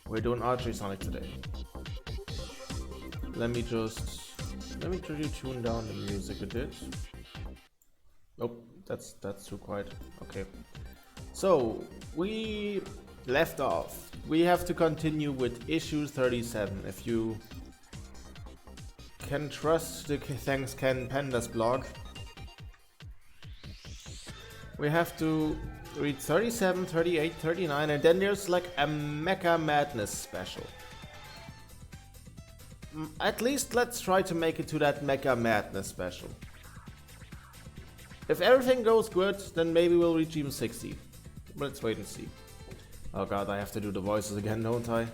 We're doing Archie Sonic today. Let me try to tune down the music a bit. Nope, that's too quiet. Okay. So we left off. We have to continue with issue 37. If you can trust the Thanks Ken Pandas blog, we have to read 37, 38, 39, and then there's like a Mecha Madness special. At least let's try to make it to that Mecha Madness special. If everything goes good, then maybe we'll reach even 60. Let's wait and see. Oh god, I have to do the voices again, don't I?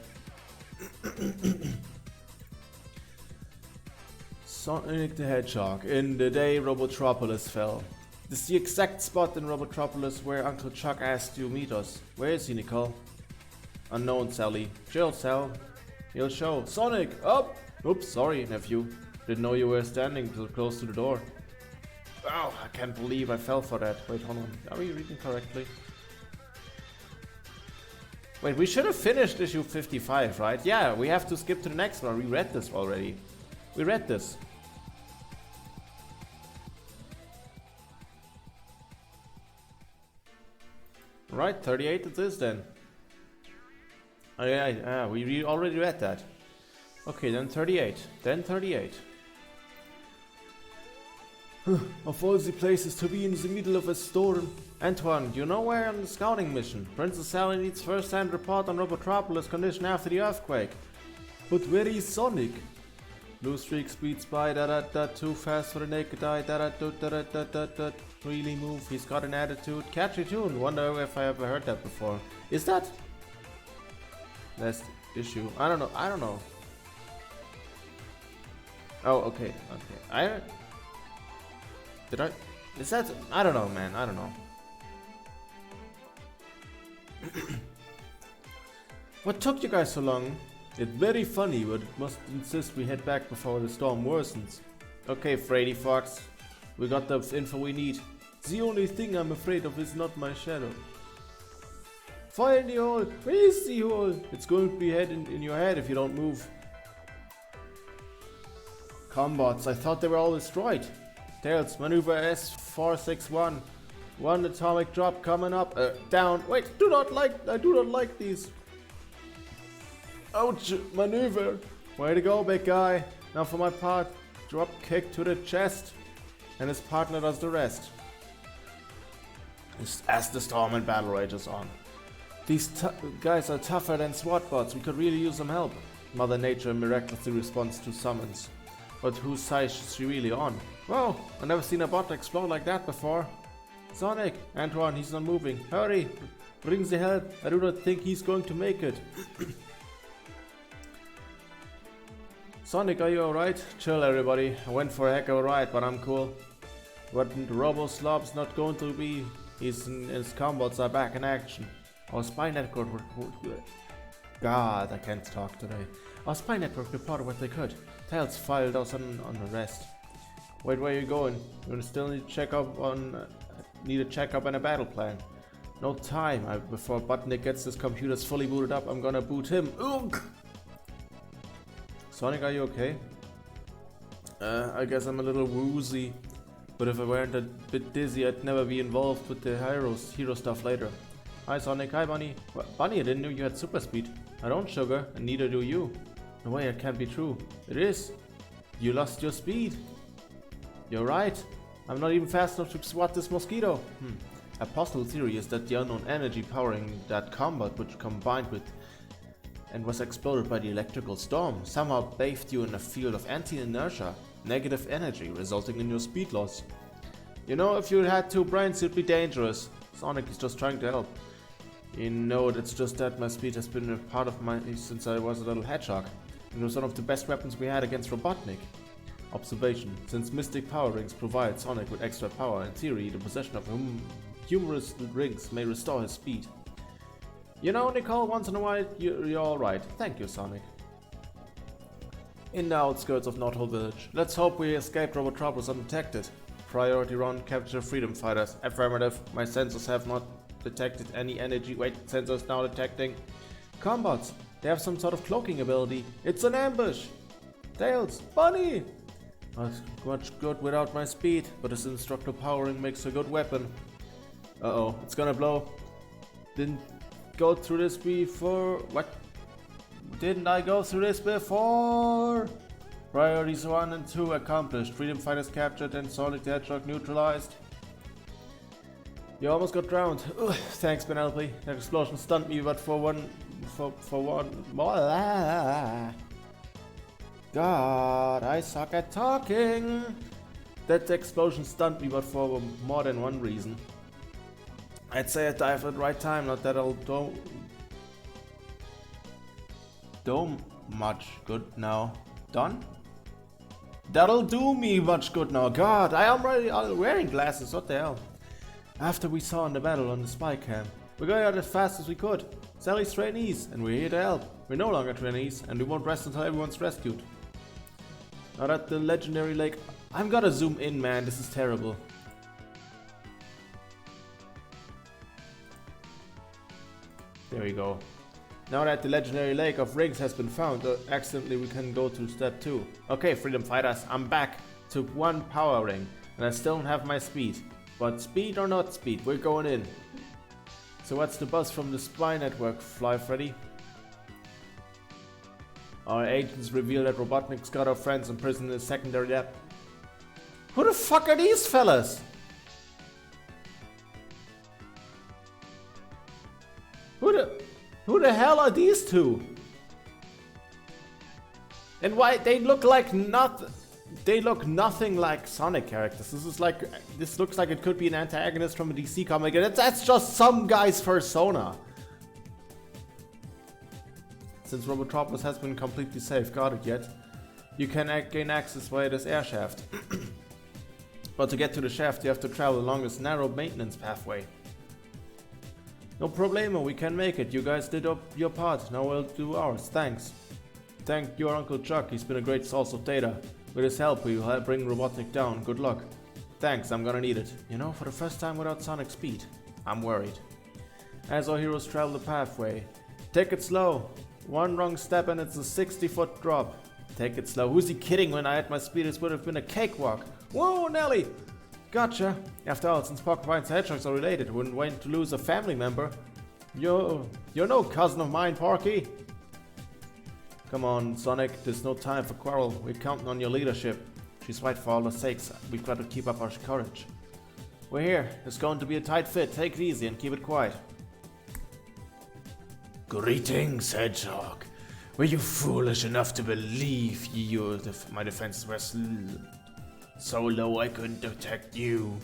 Sonic the Hedgehog. In the day Robotropolis fell. This is the exact spot in Robotropolis where Uncle Chuck asked you to meet us. Where is he, Nicole? Unknown, Sally. Chill, Sal. He'll show. Sonic, up! Oops, sorry, nephew. Didn't know you were standing so close to the door. Wow, I can't believe I fell for that. Wait, hold on. Are we reading correctly? Wait, we should have finished issue 55, right? Yeah, we have to skip to the next one. We read this already. We read this. Right, 38 it is then. Oh yeah, we already read that. Okay, then 38. Then 38. Of all the places to be in the middle of a storm. Antoine, you know we're on the scouting mission. Princess Sally needs first-hand report on Robotropolis condition after the earthquake. But where is Sonic? Blue streak speeds by, too fast for the naked eye, really move, he's got an attitude. Catchy tune, wonder if I ever heard that before. Is that? Last issue, I don't know. Oh, okay. Is that? I don't know, man. I don't know. What took you guys so long? It's very funny, but it must insist we head back before the storm worsens. Okay, Freddy Fox. We got the info we need. The only thing I'm afraid of is not my shadow. Fire in the hole! Where is the hole? It's going to be in your head if you don't move. Combots, I thought they were all destroyed. Tails, maneuver S461. One atomic drop coming up. Down. Wait, I do not like these. Ouch, maneuver. Way to go, big guy. Now for my part, drop kick to the chest. And his partner does the rest. As the storm and battle rages on. These guys are tougher than SWAT bots. We could really use some help. Mother Nature miraculously responds to summons. But whose side is she really on? Whoa, I've never seen a bot explode like that before. Sonic, Antoine, he's not moving. Hurry, bring the help. I do not think he's going to make it. Sonic, are you alright? Chill, everybody. I went for a heck of a ride, but I'm cool. But Robo Slob's not going to be. His combots are back in action. Our spy network. God, I can't talk today. Our spy network reported what they could. Tails filed us on arrest. Wait, where are you going? You still need to check up on. Need a checkup and a battle plan. No time. Before Butnick gets his computers fully booted up, I'm gonna boot him. Ugh. Sonic, are you okay? I guess I'm a little woozy. But if I weren't a bit dizzy, I'd never be involved with the hero stuff later. Hi Sonic, hi Bunny. What, Bunny, I didn't know you had super speed. I don't, Sugar, and neither do you. No way, it can't be true. It is. You lost your speed. You're right. I'm not even fast enough to swat this mosquito. A possible theory is that the unknown energy powering that combat, which combined with and was exploded by the electrical storm, somehow bathed you in a field of anti-inertia, negative energy, resulting in your speed loss. You know, if you had two brains, it'd be dangerous. Sonic is just trying to help. You know, it's just that my speed has been a part of my since I was a little hedgehog. It was one of the best weapons we had against Robotnik. Observation. Since Mystic Power Rings provide Sonic with extra power, in theory, the possession of humorous rings may restore his speed. You know, Nicole, once in a while, you're alright. Thank you, Sonic. In the outskirts of North Hole Village. Let's hope we escape Robotropolis undetected. Priority run, capture freedom fighters. Affirmative. My sensors have not detected any energy. Wait, sensors now detecting. Combots. They have some sort of cloaking ability. It's an ambush! Tails! Bunny! Not much good without my speed, but this instructor powering makes a good weapon. Uh-oh, it's gonna blow. Didn't go through this before. What? Didn't I go through this before? Priorities 1 and 2 accomplished. Freedom fighters captured and Sonic the Hedgehog neutralized. You almost got drowned. Ugh, thanks, Penelope. That explosion stunned me, but for one more. God, I suck at talking. That explosion stunned me, but for more than one reason. I'd say I dive at the right time, not that I'll do much good now. Done? That'll do me much good now. God, I am already wearing glasses. What the hell? After we saw in the battle on the spy camp, we got out as fast as we could. Sally's trainees, and we're here to help. We're no longer trainees, and we won't rest until everyone's rescued. Now at the legendary lake, I'm gonna zoom in, man. This is terrible. There we go. Now that the legendary lake of rings has been found, accidentally we can go to step 2. Okay, freedom fighters, I'm back to 1 power ring, and I still don't have my speed. But speed or not speed, we're going in. So what's the buzz from the spy network, Fly Freddy? Our agents reveal that Robotnik's got our friends imprisoned in a secondary lab. Who the fuck are these fellas? Who the hell are these two? And why they look like they look nothing like Sonic characters. This looks like it could be an antagonist from a DC comic, and that's just some guy's persona. Since Robotropos has been completely safeguarded yet, you can gain access via this air shaft. But to get to the shaft, you have to travel along this narrow maintenance pathway. No problemo, we can make it. You guys did your part, now we'll do ours. Thanks. Thank your Uncle Chuck, he's been a great source of data. With his help, we will help bring Robotnik down. Good luck. Thanks, I'm gonna need it. You know, for the first time without Sonic speed. I'm worried. As our heroes travel the pathway, take it slow. One wrong step and it's a 60-foot drop. Take it slow. Who's he kidding? When I had my speed, this would have been a cakewalk. Whoa, Nelly! Gotcha. After all, since porcupines and hedgehogs are related, wouldn't want to lose a family member. You're no cousin of mine, Porky. Come on, Sonic, there's no time for quarrel. We're counting on your leadership. She's right for all our sakes. We've got to keep up our courage. We're here. It's going to be a tight fit. Take it easy and keep it quiet. Greetings, Hedgehog. Were you foolish enough to believe my defenses were so low I couldn't detect you?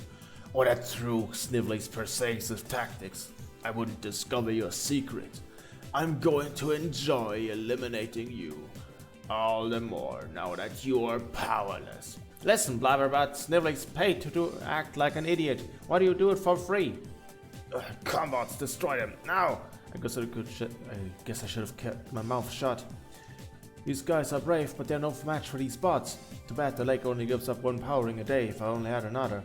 Or that through Snively's persuasive tactics, I wouldn't discover your secret? I'm going to enjoy eliminating you. All the more now that you're powerless. Listen, Blabberbutt, Snively's paid to act like an idiot. Why do you do it for free? Combots, destroy them, now! I guess I should have kept my mouth shut. These guys are brave, but they're no match for these bots. Too bad the lake only gives up 1 power ring a day. If I only had another.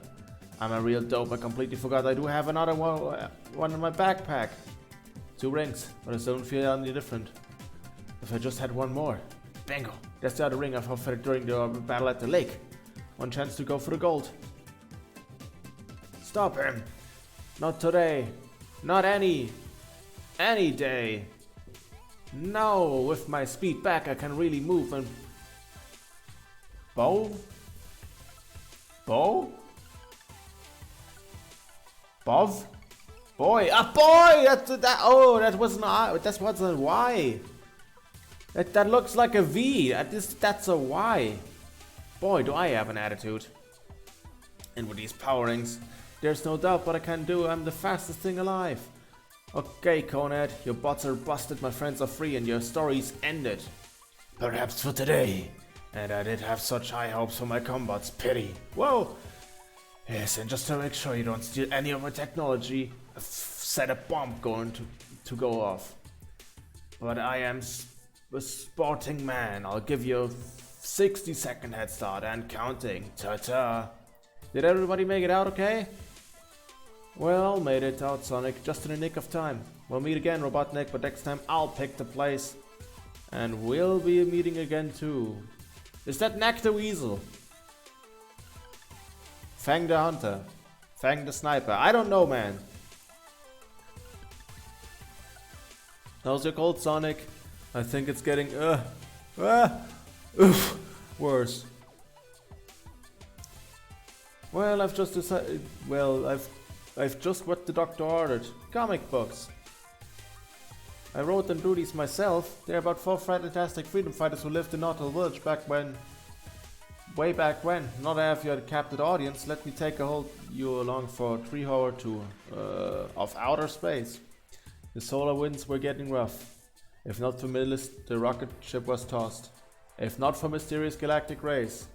I'm a real dope. I completely forgot I do have another one in my backpack. 2 rings, but I still don't feel any different. If I just had 1 more. Bingo! That's the other ring I forfeited during the battle at the lake. 1 chance to go for the gold. Stop him! Not today. Not any day. No, with my speed back I can really move and... Bow? Bov? Boy, boy! That wasn't a Y. That looks like a V. That's a Y. Boy, do I have an attitude. And with these power rings, there's no doubt what I can do. I'm the fastest thing alive. Okay, Conad, your bots are busted, my friends are free, and your story's ended. Perhaps for today. And I did have such high hopes for my combots. Pity. Whoa! Yes, and just to make sure you don't steal any of my technology, I've set a bomb going to go off. But I am a sporting man. I'll give you a 60-second head start and counting. Ta-ta. Did everybody make it out okay? Well, made it out, Sonic, just in the nick of time. We'll meet again, Robotnik, but next time I'll pick the place. And we'll be meeting again too. Is that Knack the Weasel? Fang the Hunter? Fang the Sniper? I don't know, man. How's your cold, Sonic? I think it's getting worse. Well, I've just decided. Well, I've just what the doctor ordered. Comic books. I wrote and drew these myself. They're about 4 fantastic freedom fighters who lived in Naughtal Village way back when. Not after you had a captive audience. Let me take you along for a 3-hour tour of outer space. The solar winds were getting rough. If not for Millis, the rocket ship was tossed. If not for mysterious galactic rays,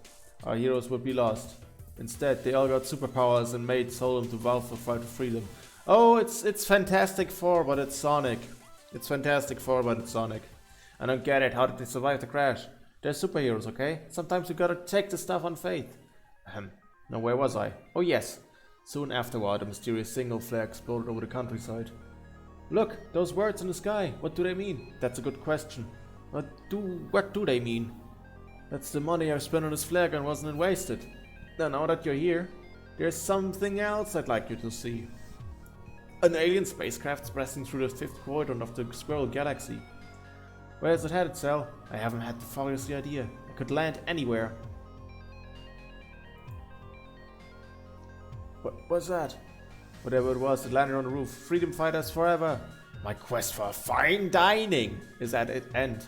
our heroes would be lost. Instead, they all got superpowers and made Solom to vow for fight for freedom. Oh, it's Fantastic Four, but it's Sonic. It's Fantastic Four, but it's Sonic. I don't get it. How did they survive the crash? They're superheroes, okay? Sometimes you gotta take the stuff on faith. Now where was I? Oh yes. Soon afterward, a mysterious signal flare exploded over the countryside. Look, those words in the sky. What do they mean? That's a good question. What do they mean? That's the money I've spent on this flare gun, wasn't it wasted? Now that you're here, there's something else I'd like you to see. An alien spacecraft's passing through the 5th quadrant of the Squirrel Galaxy. Where is it headed, Cell? I haven't had the foggiest idea. It could land anywhere. What was that? Whatever it was, it landed on the roof. Freedom fighters forever! My quest for fine dining is at its end.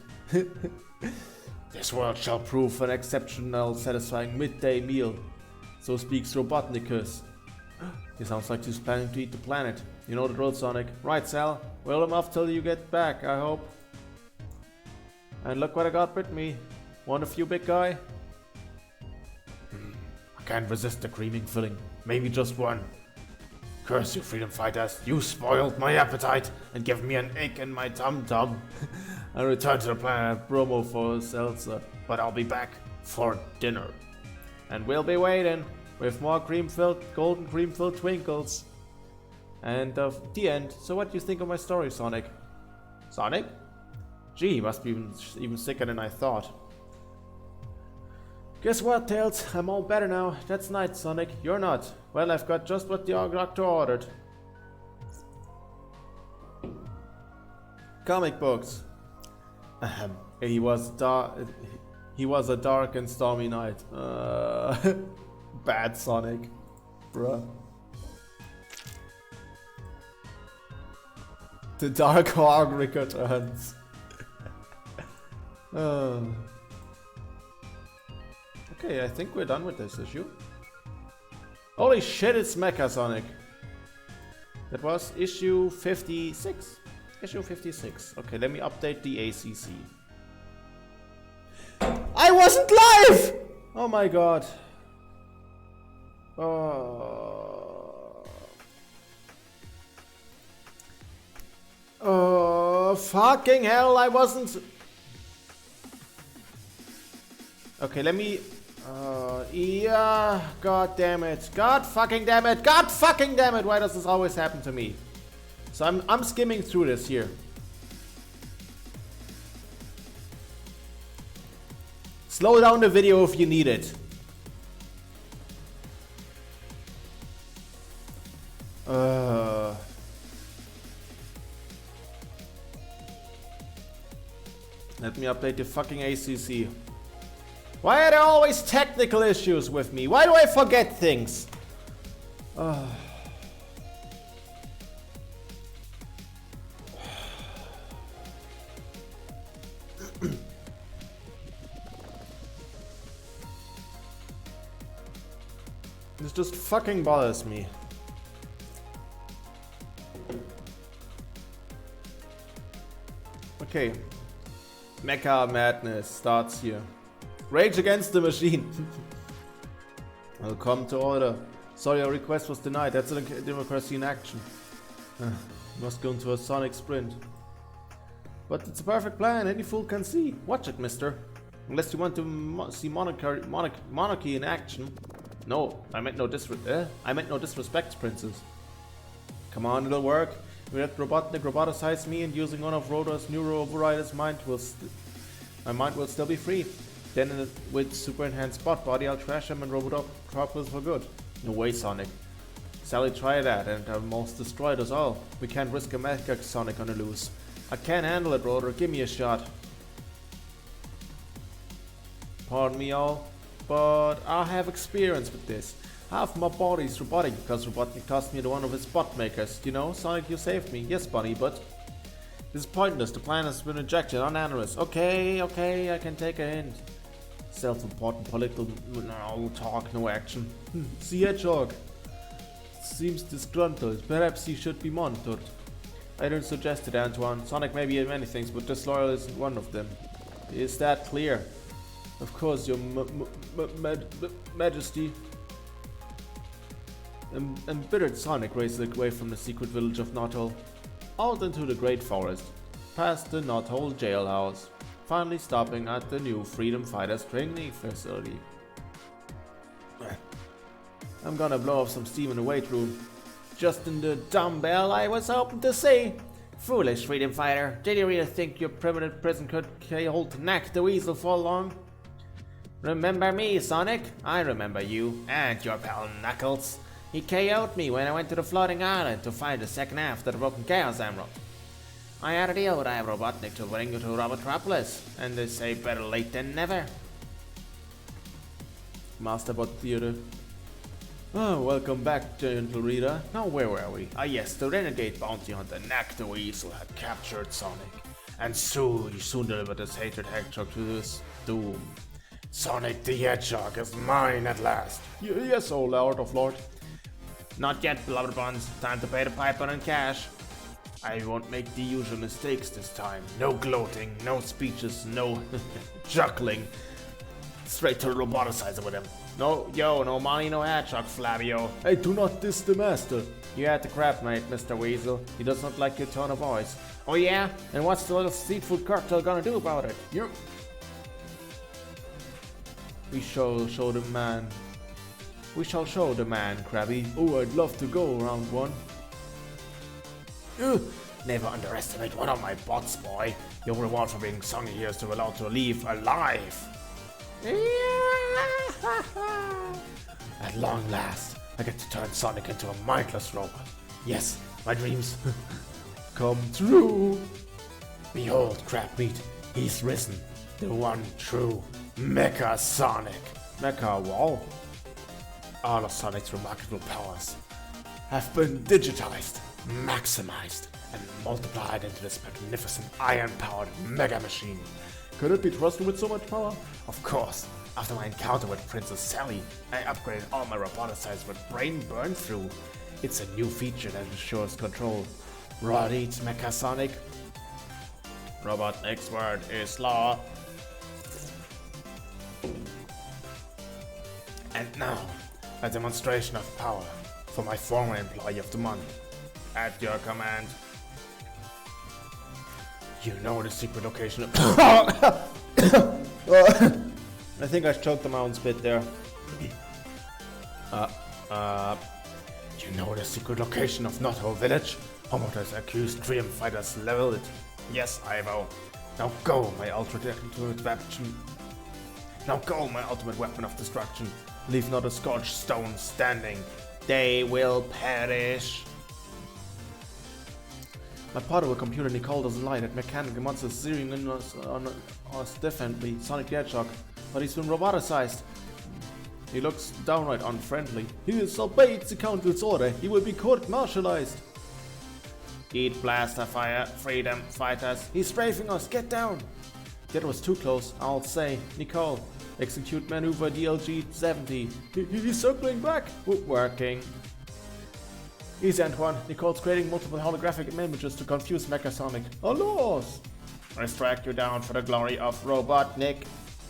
This world shall prove an exceptional, satisfying midday meal. So speaks Robotnicus. He sounds like he's planning to eat the planet. You know the drill, Sonic. Right, Sal? Well, I'm off till you get back, I hope. And look what I got with me. Want a few, big guy? I can't resist the creaming filling. Maybe just one. Curse you, freedom fighters. You spoiled my appetite and gave me an ache in my tum-tum. I return to the planet Bromo for a seltzer, but I'll be back for dinner. And we'll be waiting with more golden cream-filled twinkles. And the end. So what do you think of my story, Sonic? Sonic? Gee, must be even sicker than I thought. Guess what, Tails? I'm all better now. That's nice, Sonic. You're not. Well, I've got just what the doctor ordered. Comic books. He was a dark and stormy night. Bad Sonic. Bruh. The Dark Hog returns. Okay, I think we're done with this issue. Holy shit, it's Mecha Sonic. That was issue 56. Issue 56. Okay, let me update the ACC. I wasn't live! Oh my god. Oh, fucking hell, I wasn't... Okay, let me... yeah, god damn it. God fucking damn it. God fucking damn it. Why does this always happen to me? So I'm skimming through this here. Slow down the video if you need it. Let me update the fucking ACC. Why are there always technical issues with me? Why do I forget things? This just fucking bothers me. Okay. Mecha Madness starts here. Rage Against the Machine. Welcome to order. Sorry, your request was denied. That's a democracy in action. Must go into a sonic sprint. But it's a perfect plan. Any fool can see. Watch it, mister. Unless you want to see monarchy in action. No, I meant no disrespect, princess. Come on, it'll work. We let Robotnik roboticize me, and using one of Rotor's neuro overriders, mind will My mind will still be free. Then with super enhanced bot body, I'll trash him and Robotopus for good. No way, Sonic. Sally tried that and almost destroyed us all. We can't risk a Mega Sonic on a loose. I can't handle it, Rotor. Give me a shot. Pardon me all, but I have experience with this. Half my body's robotic because Robotnik tossed me to one of his bot makers. You know, Sonic, you saved me. Yes, buddy, but this is pointless. The plan has been rejected on Analyst. Okay, I can take a hint. Self-important political talk, no action. The Hedgehog seems disgruntled. Perhaps he should be monitored. I don't suggest it, Antoine. Sonic may be many things, but disloyal isn't one of them. Is that clear? Of course, your Majesty. Embittered Sonic races away from the secret village of Knothole, out into the great forest, past the Knothole jailhouse, finally stopping at the new Freedom Fighters training facility. I'm gonna blow off some steam in the weight room. Just in the dumbbell I was hoping to see. Foolish Freedom Fighter, did you really think your primitive prison could hold Knack the Weasel for long? Remember me, Sonic? I remember you, and your pal Knuckles. He KO'd me when I went to the floating island to find the second half of the Broken Chaos Emerald. I had a deal with Robotnik to bring you to Robotropolis, and they say better late than never. Masterbot Theater. Oh, welcome back, gentle reader. Now where were we? Ah yes, the renegade bounty hunter Knack the Weasel had captured Sonic, and soon delivered his hated hedgehog to his doom. Sonic the Hedgehog is mine at last. Yes, O Lord of Lord. Not yet, beloved ones. Time to pay the piper in cash. I won't make the usual mistakes this time. No gloating, no speeches, no juggling. Straight to the roboticizer with him. No money, no hedgehog, Flavio. Hey, do not diss the master. You had the crap, mate, Mr. Weasel. He does not like your tone of voice. Oh yeah? And what's the little street food cartel gonna do about it? We shall show the man, Krabby. Oh, I'd love to go round one. Never underestimate one of my bots, boy. Your reward for being Sonny here is to be allowed to leave alive. At long last, I get to turn Sonic into a mindless robot. Yes, my dreams come true. Behold, crab meat, he's risen. The one true Mecha Sonic. Mecha wow. All of Sonic's remarkable powers have been digitized, maximized, and multiplied into this magnificent iron-powered mega machine. Could it be trusted with so much power? Of course. After my encounter with Princess Sally, I upgraded all my roboticizers with brain burn through. It's a new feature that ensures control. Rod eats Mecha Sonic. Robotnik's word is law. And now, a demonstration of power for my former employee of the month. At your command. You know the secret location of I think I choked them out and spit there. You know the secret location of Knothole Village? Homotors accused Dream Fighters leveled it. Yes, Ivo. Now go, my ultimate weapon. Now go, my ultimate weapon of destruction. Leave not a scorched stone standing. They will perish. My portable computer Nicole doesn't lie that mechanical monsters zeroing in on us definitely. Sonic the Hedgehog, but he's been roboticized. He looks downright unfriendly. He disobeyed the council's order. He will be court-martialized. Eat blaster fire, freedom fighters. He's strafing us. Get down. That was too close, I'll say. Nicole, execute maneuver DLG 70. He's circling back. Working. Easy, Antoine. Nicole's creating multiple holographic images to confuse Mecha Sonic. Alas! I strike you down for the glory of Robotnik.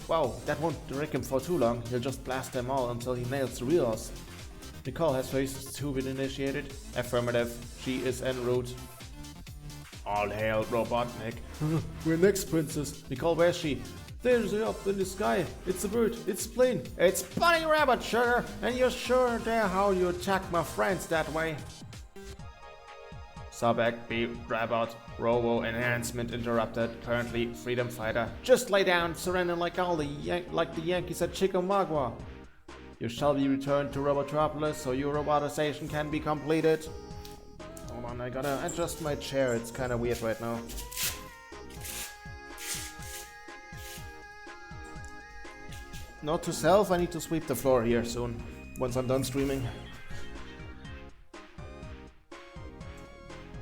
Wow, that won't wreck him for too long. He'll just blast them all until he nails the wheels. Nicole has phase 2 been initiated. Affirmative. She is en route. All hail Robotnik. We're next, Princess. Nicole, where's she? There's her up in the sky. It's a bird. It's a plane. It's Bunny Rabbit, sugar. And you're sure dare how you attack my friends that way? Sabek, be Rabbit. Robo enhancement interrupted. Currently freedom fighter. Just lay down, surrender like all the Yankees at Chickamauga. You shall be returned to Robotropolis so your robotization can be completed. Hold on, I gotta adjust my chair. It's kind of weird right now. Note to self, I need to sweep the floor here soon, once I'm done streaming.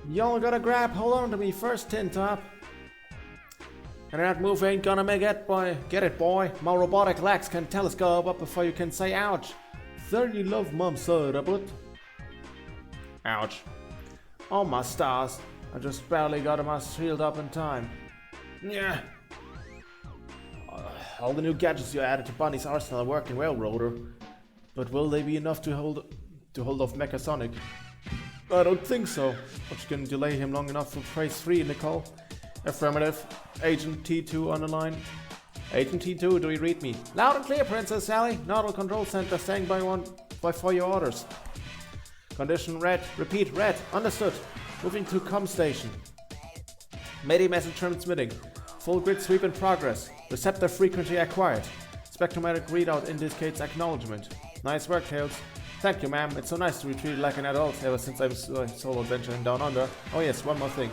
Y'all gotta grab, hold on to me first, Tin Top. And that move ain't gonna make it, boy. Get it, boy. My robotic legs can telescope up before you can say ouch. Certainly love mom so robot. Ouch. Oh my stars. I just barely got my shield up in time. Yeah. All the new gadgets you added to Bunny's arsenal are working well, Rotor. But will they be enough to hold off Mechasonic? I don't think so. But you can delay him long enough for phase 3, Nicole. Affirmative. Agent T2 on the line. Agent T2, do you read me? Loud and clear, Princess Sally. Nodal Control Center staying by for your orders. Condition red. Repeat, red. Understood. Moving to comm station. Mayday message transmitting. Full grid sweep in progress. Receptor frequency acquired. Spectrometric readout indicates acknowledgement. Nice work, Tails. Thank you, ma'am. It's so nice to be treated like an adult ever since I'm solo adventuring down under. Oh yes, one more thing.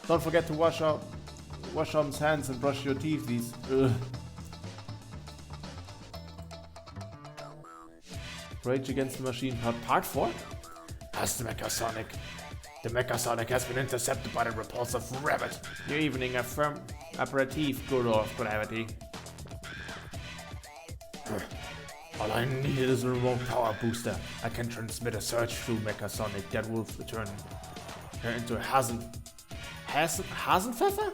Don't forget to wash arms, hands, and brush your teeth, please. Ugh. Rage Against the Machine Part 4? As the Mechasonic. The Mechasonic has been intercepted by the repulsive rabbit. Your evening aperitif, Guru of Gravity. All I need is a remote power booster. I can transmit a surge through Mechasonic that will return her into a Hasenpfeffer?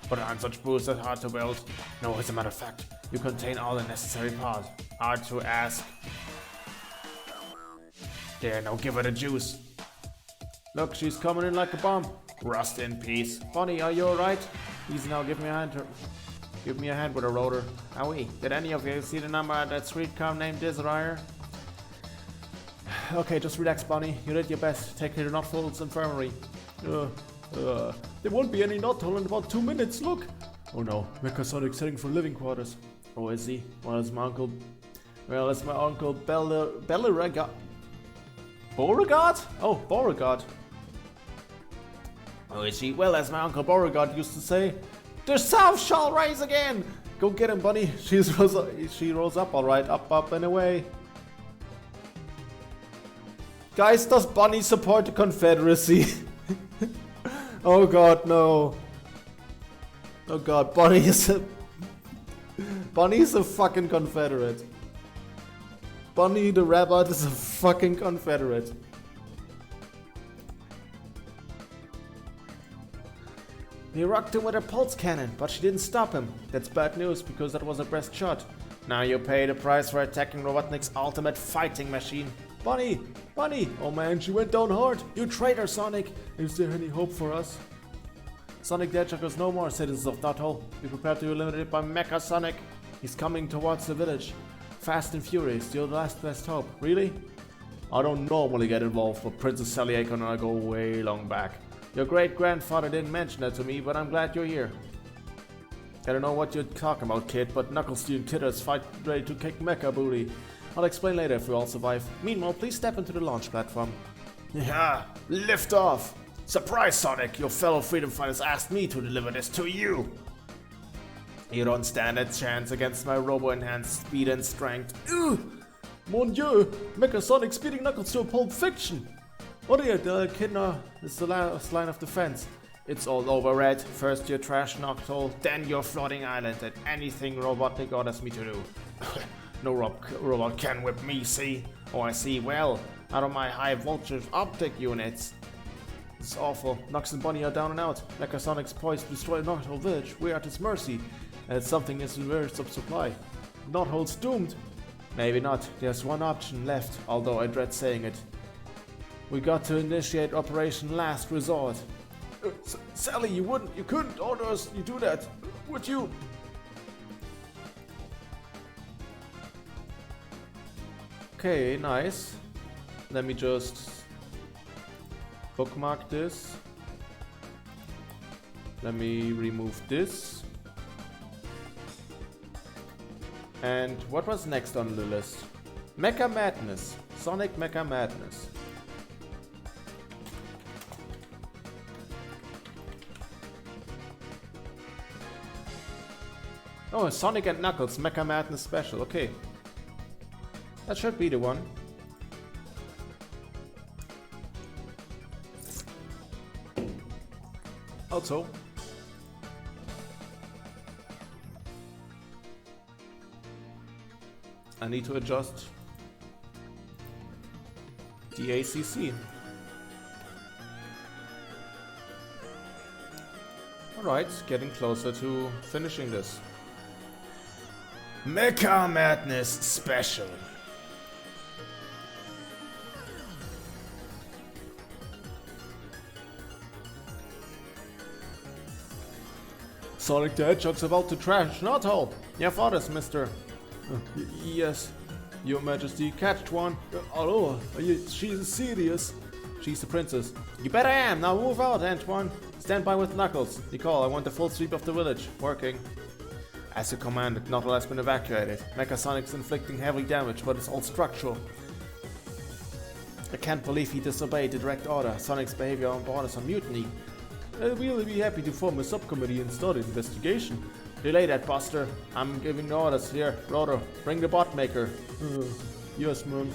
But aren't such boosters hard to build? No, as a matter of fact, you contain all the necessary parts. Hard to ask. There, now give her the juice. Look, she's coming in like a bomb. Rust in peace. Bonnie, are you alright? Please now give me a hand. Give me a hand with a rotor. Owie, did any of you see the number at that streetcar named Desire? Okay, just relax, Bonnie. You did your best. Take her to Knothfull's infirmary. There won't be any Knothfull in about 2 minutes, look! Oh no, Mechasonic's heading for living quarters. Oh, is he? Well, it's my uncle Beauregard. Beauregard? Oh, Beauregard. Oh, is he? Well, as my uncle Beauregard used to say, the South shall rise again! Go get him, Bunny. She rolls up alright. Up and away. Guys, does Bunny support the Confederacy? Oh god, no. Oh god, Bunny's a fucking Confederate. Bunny the Rabbit is a fucking Confederate. He rocked him with a pulse cannon, but she didn't stop him. That's bad news, because that was a breast shot. Now you pay the price for attacking Robotnik's ultimate fighting machine. Bunny! Bunny! Oh man, she went down hard! You traitor, Sonic! Is there any hope for us? Sonic the Hedgehog is no more, citizens of Knothole. Be prepared to be eliminated by Mecha Sonic. He's coming towards the village. Fast and furious, you're the last best hope. Really? I don't normally get involved, but Princess Sally Acorn and I go way long back. Your great-grandfather didn't mention that to me, but I'm glad you're here. I don't know what you're talking about, kid, but Knuckles and Titters fight ready to kick Mecha booty. I'll explain later if we all survive. Meanwhile, please step into the launch platform. Yeah, lift off! Surprise, Sonic! Your fellow freedom fighters asked me to deliver this to you! You don't stand a chance against my robo-enhanced speed and strength. Ugh! Mon Dieu! Mecha Sonic speeding Knuckles to a Pulp Fiction! Oh dear, the Echidna is the last line of defense. It's all over, Red. First your trash Knothole, then your floating island, and anything Robotnik orders me to do. No robot can whip me, see? Oh, I see. Well, out of my high voltage optic units. It's awful. Nox and Bunny are down and out. Mecha Sonic's poised to destroy Knothole Village. We're at his mercy. And something is in very sub-supply. Knothole's doomed. Maybe not. There's one option left, although I dread saying it. We got to initiate Operation Last Resort. Sally, you couldn't order us, you do that, would you? Okay, nice. Let me just bookmark this. Let me remove this. And what was next on the list? Mecha Madness. Sonic Mecha Madness. Oh, Sonic and Knuckles Mecha Madness Special. Okay. That should be the one. Also, I need to adjust the ACC. Alright, getting closer to finishing this. Mecha Madness Special. Sonic the Hedgehog's about to trash not all. Your father's, mister. Yes, your majesty, catch one. Hello, she's serious. She's the princess. You bet I am. Now move out, Antoine. Stand by with Knuckles. Nicole, I want the full sweep of the village. Working. As you commanded, Knuckles has been evacuated. Mecha Sonic's inflicting heavy damage, but it's all structural. I can't believe he disobeyed the direct order. Sonic's behavior on board is a mutiny. I'll really be happy to form a subcommittee and start an investigation. Delay that, Buster. I'm giving orders here. Rotor, bring the bot maker. Yes, ma'am.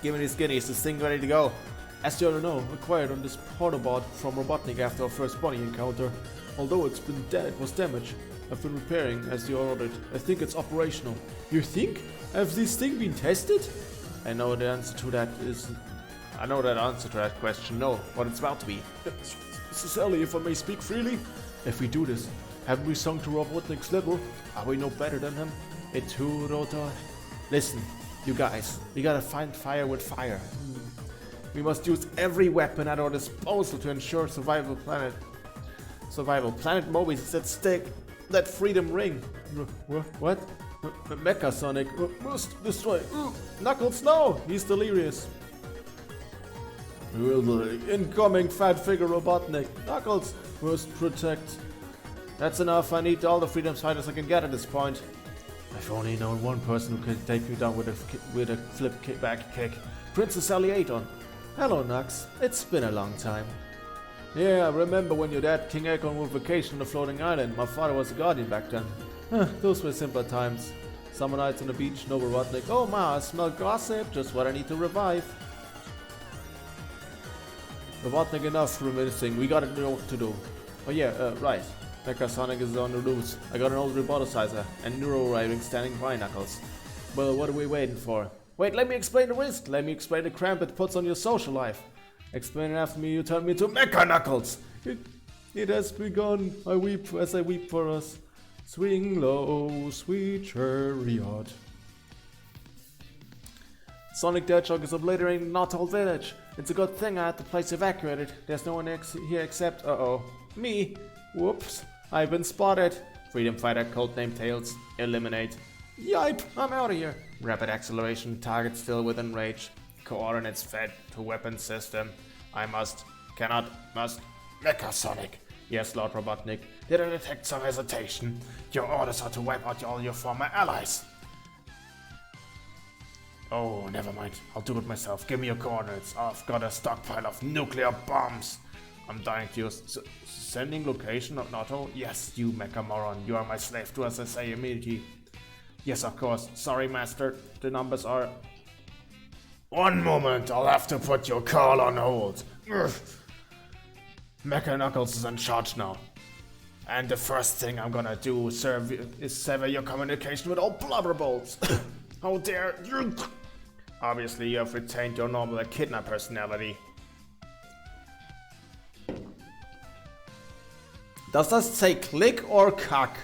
Give me these guineas, this thing ready to go. As you all know, acquired on this Autobot from Robotnik after our first body encounter. Although it was damaged, I've been repairing as you ordered. I think it's operational. You think? Have this thing been tested? I know the answer to that is... I know that answer to that question, no, but it's about to be. Sally, if I may speak freely, if we do this, haven't we sunk to Robotnik's level? Are we no better than him? It too, Rotor. Listen, you guys, we gotta find fire with fire. We must use every weapon at our disposal to ensure survival. Planet Mobius is at stake. That freedom ring. What? Mecha Sonic must destroy. Knuckles, no! He's delirious. Incoming fat figure Robotnik. Knuckles must protect. That's enough. I need all the freedom fighters I can get at this point. I've only known one person who could take me down with a flip back kick. Princess Alliaton. Hello, Nux. It's been a long time. Yeah, I remember when your dad, King Acorn, were vacation on a floating island. My father was a guardian back then. Those were simpler times. Summer nights on the beach, no Robotnik. Oh ma, I smell gossip. Just what I need to revive. Robotnik enough reminiscing. We gotta know what to do. Oh yeah, right. Mecha Sonic is on the loose. I got an old roboticizer and neuro riding standing by, Knuckles. Well, what are we waiting for? Wait, let me explain the risk. Let me explain the cramp it puts on your social life. Explain it after me. You turn me into Mecha Knuckles. It has begun. I weep as I weep for us. Swing low, sweet chariot. Sonic the Hedgehog is obliterating not whole village. It's a good thing I had the place evacuated. There's no one here except, me. Whoops. I've been spotted. Freedom Fighter, codename Tails. Eliminate. Yipe, I'm out of here. Rapid acceleration, target still within range. Coordinates fed to weapon system. Must. Mecha Sonic. Yes, Lord Robotnik. Did I detect some hesitation? Your orders are to wipe out all your former allies. Oh, never mind. I'll do it myself. Give me your coordinates. I've got a stockpile of nuclear bombs. I'm dying to use... Sending location of Nato? Yes, you mecha moron. You are my slave to SSA immunity. Yes, of course. Sorry, master. The numbers are... One moment. I'll have to put your call on hold. Mecha Knuckles is in charge now. And the first thing I'm gonna do is sever your communication with all blubberbolts. How dare you! Obviously, you have retained your normal echidna personality. Does that say click or cock?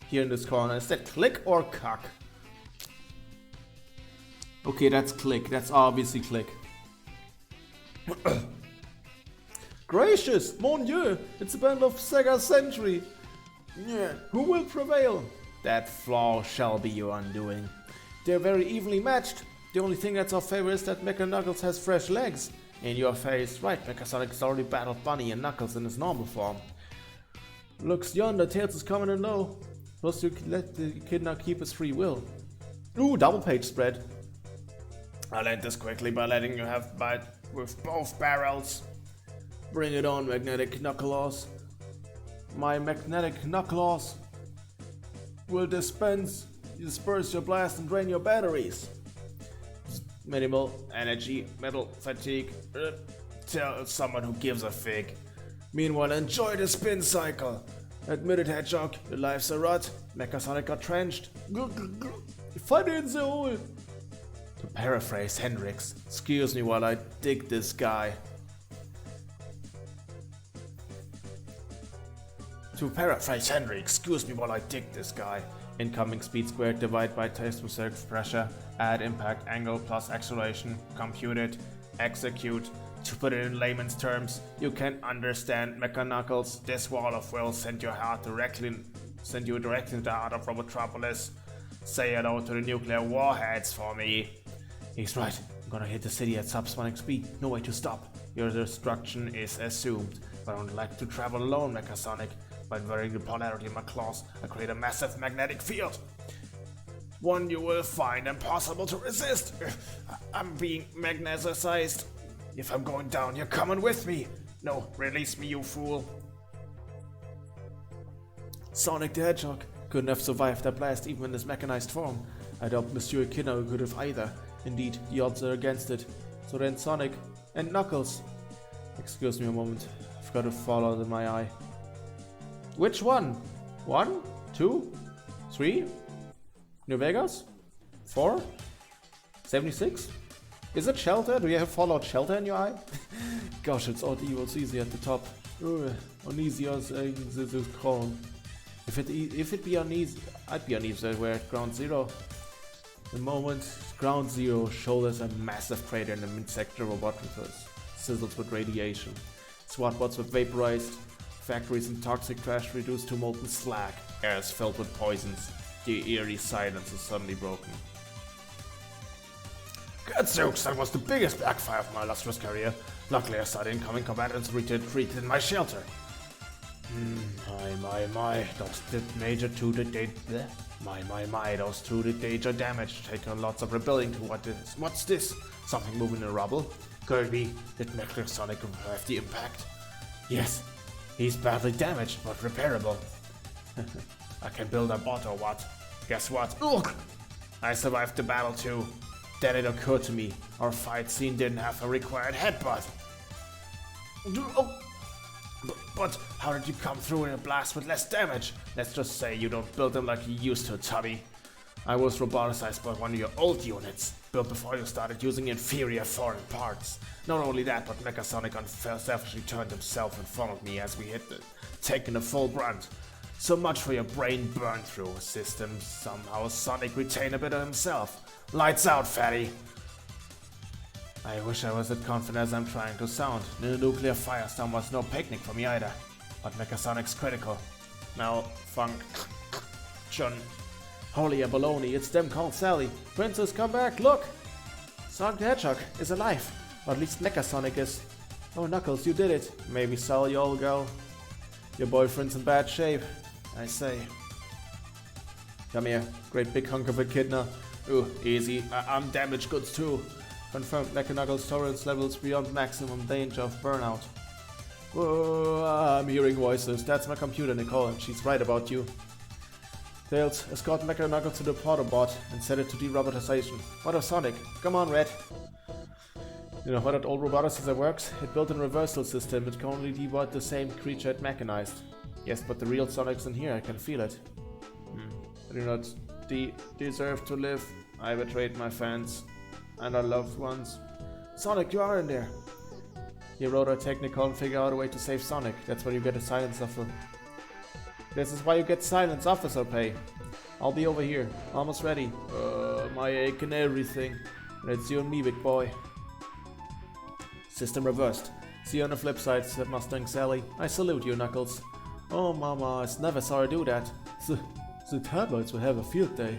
Here in this corner, is that click or cock? Okay, that's click. That's obviously click. Gracious, mon dieu! It's a battle of Sega Century. Yeah, who will prevail? That flaw shall be your undoing. They're very evenly matched. The only thing that's off favor is that Mecha Knuckles has fresh legs. In your face, right, Megasonic has already battled Bunny and Knuckles in his normal form. Looks yonder, Tails is coming in low. Plus you let the kid now keep his free will. Ooh, double page spread. I'll end this quickly by letting you have bite with both barrels. Bring it on, Magnetic Knuckles. My Magnetic Knuckles will disperse your blast and drain your batteries. Minimal energy, metal fatigue. Tell someone who gives a fig. Meanwhile, enjoy the spin cycle. Admit it, Hedgehog, your life's a rut. Megasonic got trenched. Fight in the hole. To paraphrase Hendrix, excuse me while I dig this guy. Incoming speed squared, divide by atmospheric pressure, add impact angle plus acceleration, compute it, execute. To put it in layman's terms, you can understand Mechaknuckles. This wall of will send you directly into the heart of Robotropolis. Say hello to the nuclear warheads for me. He's right. I'm gonna hit the city at subsonic speed. No way to stop. Your destruction is assumed. But I don't like to travel alone, Mechasonic. By varying the polarity of my claws, I create a massive magnetic field. One you will find impossible to resist. I'm being magnetized. If I'm going down, you're coming with me. No, release me, you fool. Sonic the Hedgehog couldn't have survived that blast even in his mechanized form. I doubt Monsieur Echidna could have either. Indeed, the odds are against it. So then Sonic and Knuckles. Excuse me a moment. I've got a fallout in my eye. Which one? 1, 2, 3? New Vegas? 4? 76? Is it Shelter? Do you have Fallout Shelter in your eye? Gosh, it's odd evil easy at the top. Uneasy as this is called. If it be uneasy, I'd be uneasy where at Ground Zero. The moment Ground Zero shoulders a massive crater in the mid-sector roboticus, sizzles with radiation. SWAT bots were vaporized, factories and toxic trash reduced to molten slag. Air is filled with poisons. The eerie silence is suddenly broken. Gadzooks, that was the biggest backfire of my illustrious career. Luckily I saw the incoming combatants retreated in my shelter. Those did major to the those two did major damage. Taken lots of rebuilding to what's this? Something moving in the rubble? Could it be? Did Megasonic have the impact? Yes, he's badly damaged, but repairable. I can build a bot or what? Guess what? Ugh! I survived the battle too. Then it occurred to me, our fight scene didn't have a required headbutt. But how did you come through in a blast with less damage? Let's just say you don't build them like you used to, Tubby. I was roboticized by one of your old units, built before you started using inferior foreign parts. Not only that, but Megasonic unselfishly turned himself in front of me as we hit taking the full brunt. So much for your brain burn-through system. Somehow Sonic retained a bit of himself. Lights out, fatty! I wish I was as confident as I'm trying to sound. The nuclear firestorm was no picnic for me either. But Megasonic's critical. Malfunction. Holy baloney, it's them called Sally. Princess, come back, look! Sonic the Hedgehog is alive. Or at least Megasonic is. Oh, Knuckles, you did it. Maybe Sally, old girl. Your boyfriend's in bad shape, I say. Come here, great big hunk of echidna. Ooh, easy. I'm damaged goods too. Confirmed Mechaknuckles' tolerance levels beyond maximum danger of burnout. Whoa, I'm hearing voices. That's my computer, Nicole, and she's right about you. Tails, escort Mechaknuckles to the Autobot and set it to derobotization. What of Sonic? Come on, Red. You know how that old roboticizer works? It built a reversal system. It can only debot the same creature it mechanized. Yes, but the real Sonic's in here. I can feel it. I do not deserve to live. I betrayed my fans and our loved ones. Sonic, you are in there. You wrote a technical and figure out a way to save Sonic. That's why you get a silence officer. This is why you get silence officer pay. I'll be over here, almost ready. My ache and everything. It's you and me, big boy. System reversed. See you on the flip side, said Mustang Sally. I salute you, Knuckles. Oh, mama, I never saw her do that. The turboids will have a field day.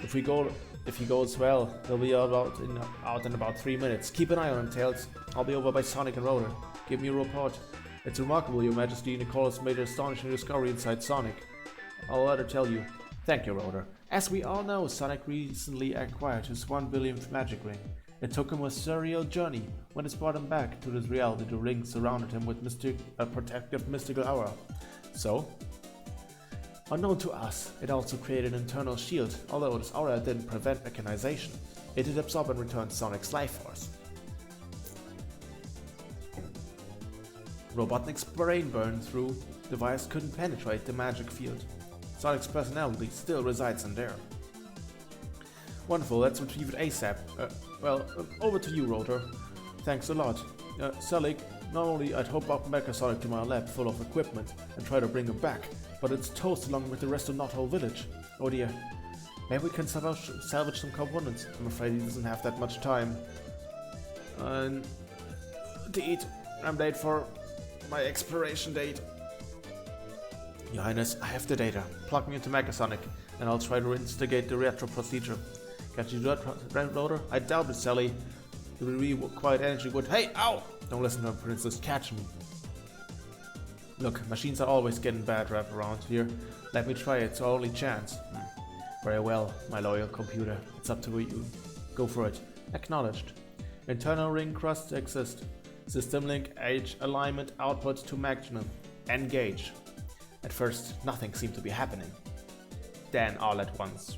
If we go If he goes well, he'll be out in about 3 minutes. Keep an eye on him, Tails. I'll be over by Sonic and Rotor. Give me a report. It's remarkable, Your Majesty. Nicholas made an astonishing discovery inside Sonic. I'll let her tell you. Thank you, Rotor. As we all know, Sonic recently acquired his 1 billionth magic ring. It took him a surreal journey. When it brought him back to this reality, the ring surrounded him with a protective mystical aura. So, unknown to us, it also created an internal shield, although this aura didn't prevent mechanization. It did absorb and return Sonic's life force. Robotnik's brain burn-through device couldn't penetrate the magic field. Sonic's personality still resides in there. Wonderful, let's retrieve it ASAP. Over to you, Rotor. Thanks a lot. Selig, not only I'd hope I'll back a Sonic to my lab full of equipment and try to bring him back, but it's toast along with the rest of Knothole Village. Oh dear. Maybe we can salvage some components. I'm afraid he doesn't have that much time. Indeed, I'm late for my expiration date. Your Highness, I have the data. Plug me into Megasonic, and I'll try to instigate the retro procedure. Can you do that, Rotor? I doubt it, Sally. The required energy would— Hey, ow! Don't listen to her, Princess. Catch me. Look, machines are always getting bad rap around here. Let me try it. It's our only chance. Very well, my loyal computer. It's up to you. Go for it. Acknowledged. Internal ring crust exist. System link H alignment output to maximum. Engage. At first, nothing seemed to be happening. Then, all at once,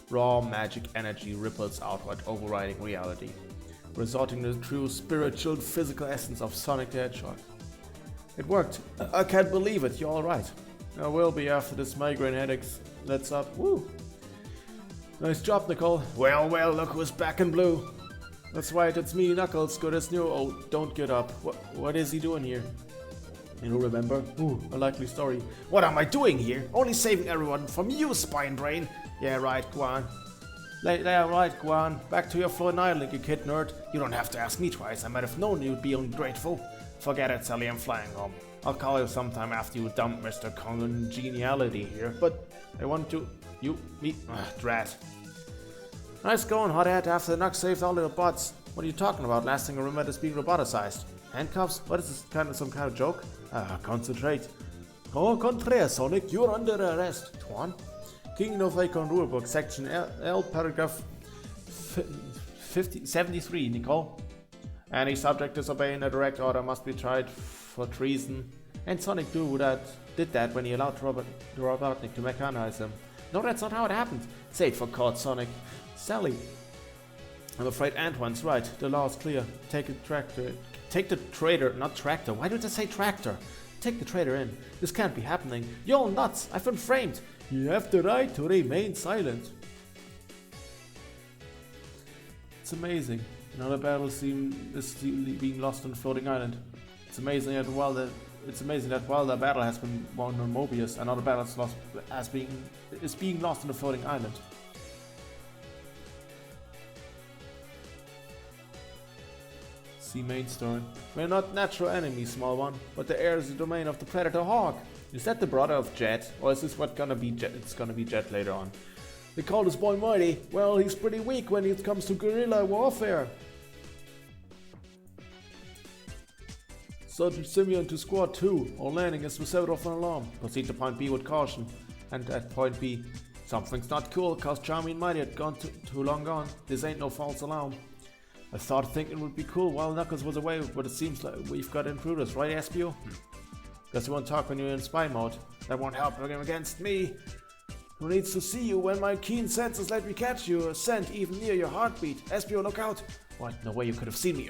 raw magic energy ripples outward, overriding reality, resulting in the true spiritual physical essence of Sonic the Hedgehog. It worked. I can't believe it. You're alright. I will be after this migraine headaches lets up. Woo! Nice job, Nicole. Well, look who's back in blue. That's right, it's me, Knuckles. Good as new. Oh, don't get up. What is he doing here? You don't remember? Ooh, a likely story. What am I doing here? Only saving everyone from you, Spine Brain. Yeah, right, Guan. Yeah, right, Guan. Back to your floating island, you kid nerd. You don't have to ask me twice. I might have known you'd be ungrateful. Forget it, Sally. I'm flying home. I'll call you sometime after you dump Mr. Congeniality here. But I want to— You, me, drat. Nice going, hothead. After the Nux saved all the bots. What are you talking about? Last thing I remember is being roboticized. Handcuffs? What is this? Some kind of joke? Concentrate. Au contraire, Sonic, you're under arrest. Twan. King of Icon Rulebook, Section L, Paragraph 73, Nicole. Any subject disobeying a direct order must be tried for treason. And Sonic did that when he allowed Robotnik to mechanize him. No, that's not how it happened. Say it for court, Sonic. Sally. I'm afraid Antoine's right. The law is clear. Take the traitor, not tractor. Why did I say tractor? Take the traitor in. This can't be happening. You're all nuts. I've been framed. You have the right to remain silent. It's amazing. Another battle is being lost on a floating island. It's amazing that while the battle has been won on Mobius, another battle is being lost on a floating island. See main story. We're not natural enemies, small one, but the air is the domain of the Predator Hawk. Is that the brother of Jet, or is this what gonna be Jet? It's gonna be Jet later on. They call this boy Mighty. Well, he's pretty weak when it comes to guerrilla warfare. Sergeant Simeon to Squad 2. All landing is without of an alarm. Proceed to Point B with caution. And at Point B, something's not cool, cause Charmy and Mighty had gone too long gone. This ain't no false alarm. I thought thinking would be cool while Knuckles was away, but it seems like we've got intruders, right, Espio? Guess you won't talk when you're in spy mode. That won't help him against me. Who needs to see you when my keen senses let me catch you, a scent even near your heartbeat? Espio, look out! What? No way you could have seen me.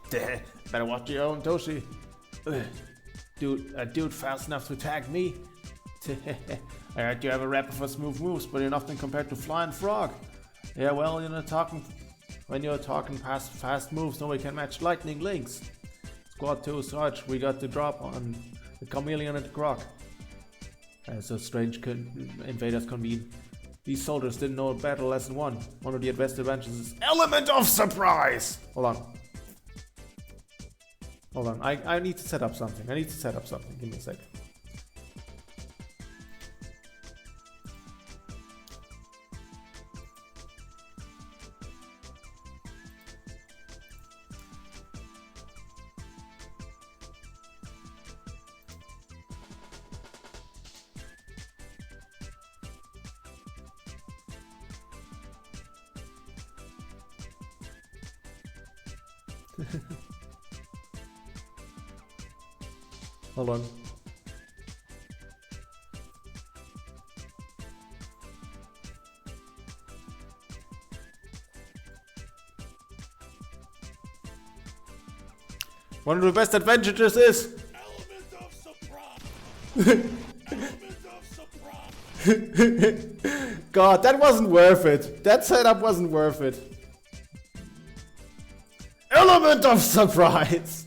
Better watch your own, Toshi. Dude fast enough to tag me? I heard you have a rap for smooth moves, but you're nothing compared to Flying Frog. Yeah, well, when you're talking past fast moves, nobody can match Lightning Links. Squad 2, Sarge, we got the drop on the Chameleon and the Croc. As a strange invaders convene. These soldiers didn't know battle lesson 1. One of the best adventures is element of surprise! Hold on, I need to set up something. Give me a sec. Hold on. One of the best advantages is Element of surprise. Element of surprise. God, that wasn't worth it. That setup wasn't worth it. Element of surprise.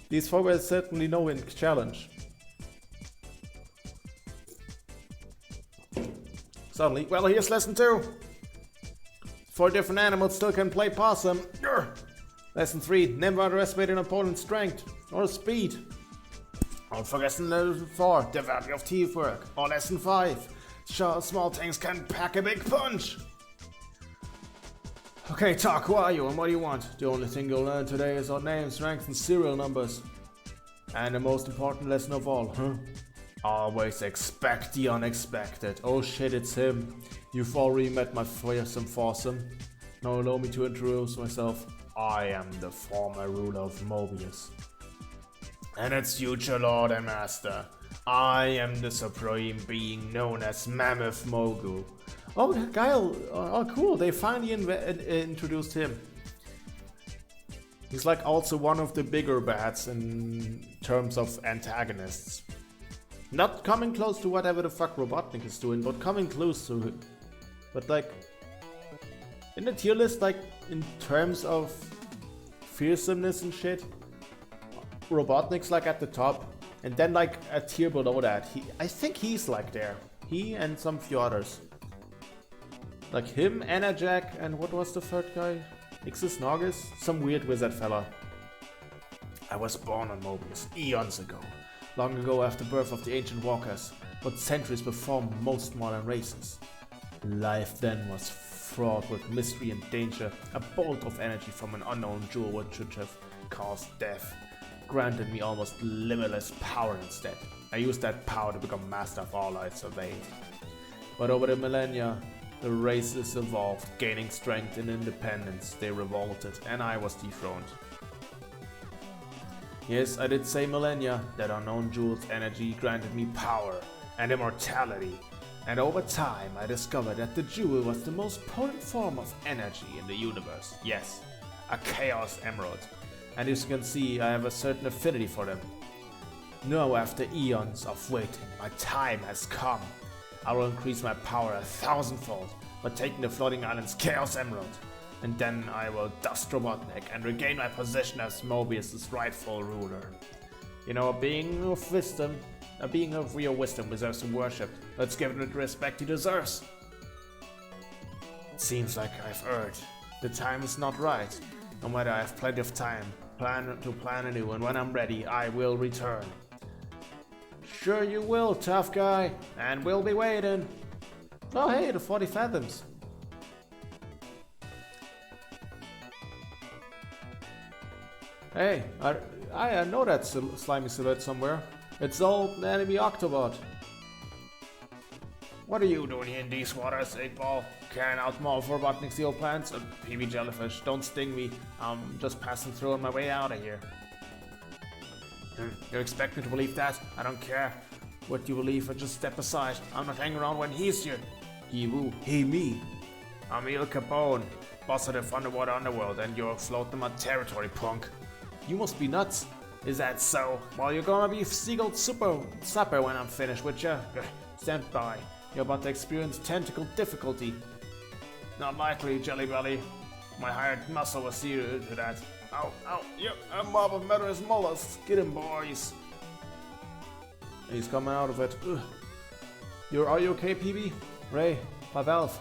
These four were certainly no challenge. Suddenly, well, here's lesson 2. 4 different animals still can play possum. Lesson 3, never underestimate an opponent's strength or speed. Don't forget lesson 4, the value of teamwork. Or lesson 5, small things can pack a big punch. Okay, talk, who are you and what do you want? The only thing you'll learn today is our names, ranks and serial numbers. And the most important lesson of all, huh? Always expect the unexpected. Oh shit, it's him. You've already met my fearsome foursome. Now allow me to introduce myself. I am the former ruler of Mobius. And its future lord and master. I am the supreme being known as Mammoth Mogul. Oh, Guile. Oh, cool. They finally introduced him. He's like also one of the bigger bats in terms of antagonists. Not coming close to whatever the fuck Robotnik is doing, but coming close to it. But like, in the tier list, like in terms of fearsomeness and shit, Robotnik's like at the top, and then like a tier below that, I think he's like there. He and some few others. Like him, Anna Jack, and what was the third guy? Ixis Norgus? Some weird wizard fella. I was born on Mobius eons ago. Long ago after birth of the ancient walkers, but centuries before most modern races. Life then was fraught with mystery and danger. A bolt of energy from an unknown jewel which should have caused death granted me almost limitless power instead. I used that power to become master of all I surveyed. But over the millennia, the races evolved, gaining strength and independence. They revolted, and I was dethroned. Yes, I did say millennia. That unknown jewel's energy granted me power and immortality. And over time, I discovered that the jewel was the most potent form of energy in the universe. Yes, a Chaos Emerald. And as you can see, I have a certain affinity for them. Now, after eons of waiting, my time has come. I will increase my power 1,000-fold by taking the Floating Island's Chaos Emerald. And then I will dust Robotnik and regain my position as Mobius' rightful ruler. You know, a being of wisdom, a being of real wisdom deserves to be worshipped. Let's give him the respect he deserves. It seems like I've erred. The time is not right. No matter, I have plenty of time to plan anew, and when I'm ready, I will return. Sure you will, tough guy, and we'll be waiting. Oh hey, the 40 fathoms. Hey, I know that slimy silhouette somewhere. It's old enemy Octobot. What are you doing here in these waters, 8-Ball? Carrying out more for Robotnik's steel plants? PB jellyfish, don't sting me. I'm just passing through on my way out of here. You expect me to believe that? I don't care what you believe, I just step aside. I'm not hanging around when he's here. He who? He me. I'm El Capone, boss of the underwater underworld, and you're floating my territory, punk. You must be nuts. Is that so? Well, you're gonna be seagull supper when I'm finished with ya. Stand by. You're about to experience tentacle difficulty. Not likely, Jelly Belly. My hired muscle will see to that. Ow, ow, yep, a mob of murderous mollusks. Get him, boys. He's coming out of it. Ugh. Are you okay, PB? Ray, my valve.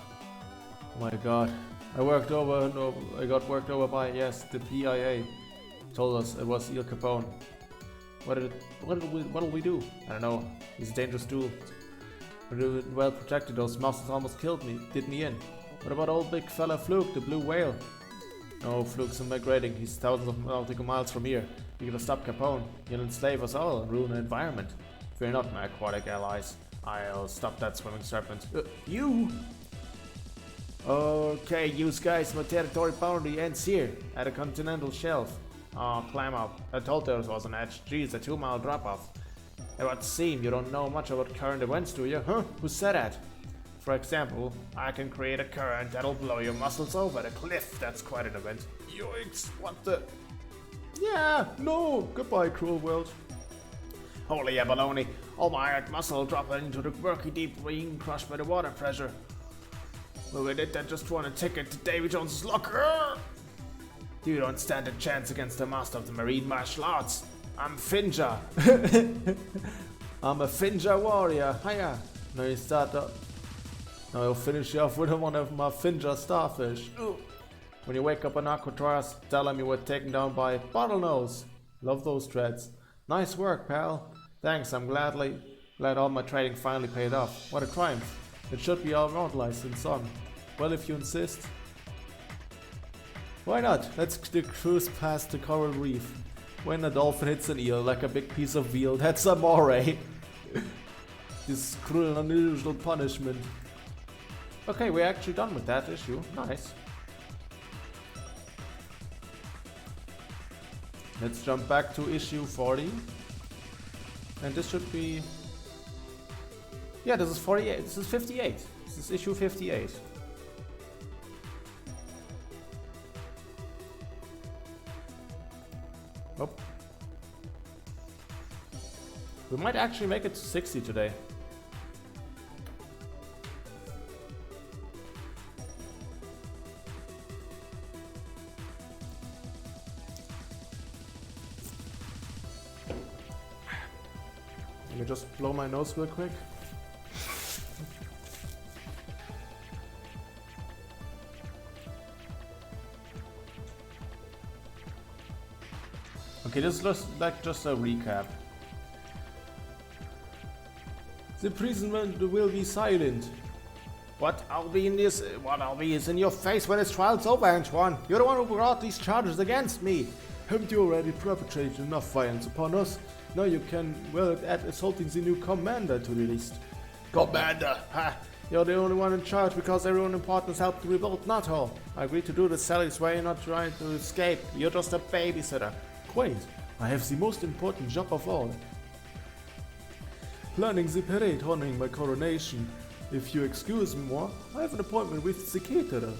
Oh my god. I got worked over by, yes, the PIA. Told us it was El Capone. What'll we do? I don't know. He's a dangerous dude. We're well protected. Those muscles almost did me in. What about old big fella Fluke, the blue whale? No, Fluke's migrating. He's thousands of nautical miles from here. You gotta stop Capone. He'll enslave us all and ruin the environment. Fear not, my aquatic allies. I'll stop that swimming serpent. You? Okay, you guys, my territory boundary ends here, at a continental shelf. Oh, climb up. I told there was an edge. Geez, a 2-mile drop-off. It would seem you don't know much about current events, do you? Huh? Who said that? For example, I can create a current that'll blow your muscles over the cliff. That's quite an event. Yoinks, what the... Yeah, no, goodbye, cruel world. Holy abalone, all my iron muscle dropping into the murky deep ravine crushed by the water pressure. Well, we did that just won a ticket to Davy Jones's locker. You don't stand a chance against the master of the marine martial arts. I'm Finja. I'm a Finja warrior. Hiya. Now you start up. Now I'll finish you off with one of my Finja starfish. Ooh. When you wake up on Aquatras, tell him you were taken down by Bottlenose. Love those dreads. Nice work, pal. Thanks, I'm glad all my trading finally paid off. What a triumph. It should be all immortalized in song. Well, if you insist. Why not? Let's cruise past the coral reef. When a dolphin hits an eel like a big piece of veal, that's amore. This cruel and unusual punishment. Okay, we're actually done with that issue. Nice. Let's jump back to issue 40. And this should be... Yeah, this is 48. This is 58. This is issue 58. Oh. We might actually make it to 60 today. Let me just blow my nose real quick. Okay, this is just a recap. The prison will be silent. What I'll be is in your face when this trial's over, Antoine. You're the one who brought these charges against me. Haven't you already perpetrated enough violence upon us? Now you can, well, add assaulting the new commander to the list. Commander! Ha! You're the only one in charge because everyone important has helped the revolt, not all. I agreed to do this Sally's way, not trying to escape. You're just a babysitter. Quaint, I have the most important job of all. Planning the parade honoring my coronation. If you excuse me more, I have an appointment with the caterer.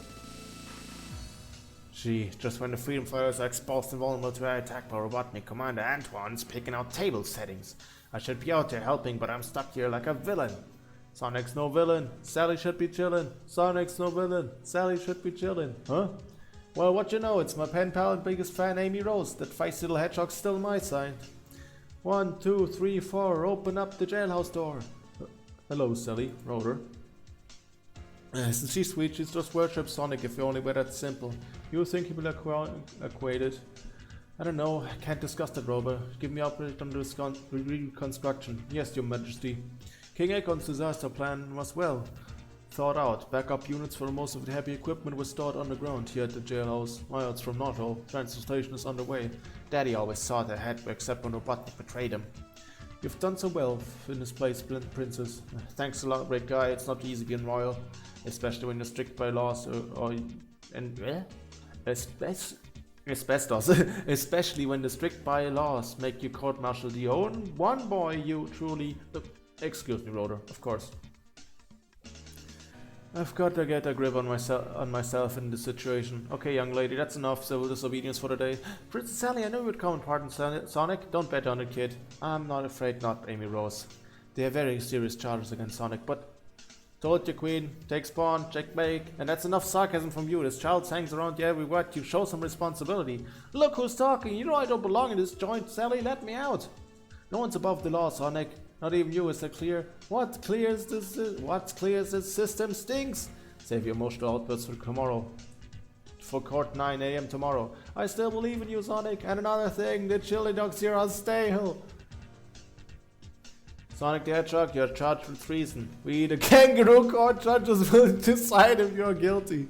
Gee, just when the freedom fighters are exposed and vulnerable to our attack by Robotnik, Commander Antoine's picking out table settings. I should be out there helping, but I'm stuck here like a villain. Sonic's no villain, Sally should be chillin'. Sonic's no villain, Sally should be chillin'. Huh? Well, what you know, it's my pen pal and biggest fan, Amy Rose. That feisty little hedgehog's still my side. 1, 2, 3, 4, open up the jailhouse door. Hello, Sally, Rotor. Since she's sweet, she's just worship Sonic if you only were that simple. You think he will acquaint it? I don't know, I can't discuss that, Rover. Give me update on the reconstruction. Yes, your majesty. King Akon's disaster plan was well thought out. Backup units for most of the heavy equipment were stored underground here at the jailhouse. Miles from Noto. Transportation is underway. Daddy always thought ahead, except when Robotnik betrayed him. You've done so well in this place, Princess. Thanks a lot, great guy. It's not easy being royal, especially when you're strict by laws asbestos. Especially when the strict by laws make you court-martial the own one boy you truly... excuse me, Rotor, of course. I've got to get a grip on myself in this situation. Okay, young lady, that's enough civil disobedience for today. Princess Sally, I knew you would come and pardon Sonic. Don't bet on it, kid. I'm not afraid not, Amy Rose. They have very serious charges against Sonic, but... Told you, Queen. Take spawn, check bake. And that's enough sarcasm from you. This child hangs around you every word. You show some responsibility. Look who's talking. You know I don't belong in this joint, Sally. Let me out. No one's above the law, Sonic. Not even you, is that clear? What clears this system stinks. Save your emotional outbursts for tomorrow. For court 9 AM tomorrow. I still believe in you, Sonic. And another thing, the chili dogs here are stale. Sonic the Hedgehog, you're charged with treason. The kangaroo court judges will decide if you're guilty.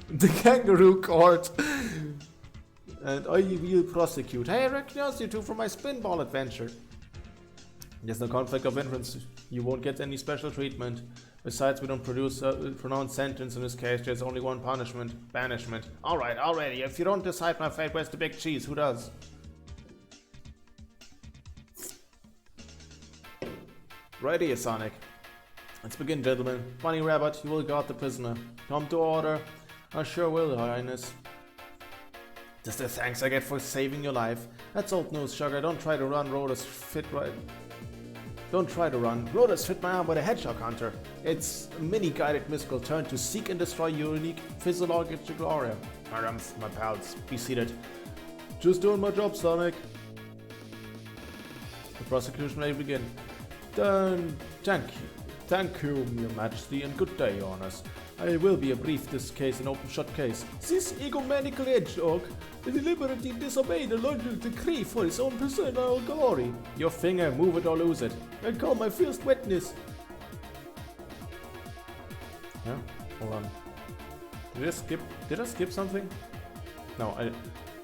The kangaroo court. And I will prosecute. Hey, I recognize you two from my spinball adventure. There's no conflict of interest. You won't get any special treatment. Besides, we don't pronounce sentence in this case. There's only one punishment: banishment. Alright, already. If you don't decide my fate, where's the big cheese? Who does? Right here, Sonic. Let's begin, gentlemen. Bunny Rabbit, you will guard the prisoner. Come to order. I sure will, Your Highness. Just the thanks I get for saving your life. That's old news, Sugar. Don't try to run. Rotor's fit right. Don't try to run. Rotor's fit my arm with a hedgehog hunter. It's a mini-guided missile turn to seek and destroy your unique physiological aura. My pals, be seated. Just doing my job, Sonic. The prosecution may begin. Thank you, Your Majesty, and good day, Your Honors. I will be a brief this case, an open-shut case. This egomaniacal hedgehog deliberately disobeyed a logical decree for his own personal glory. Your finger, move it or lose it. I call my first witness. Yeah, hold on. Did I skip something? No,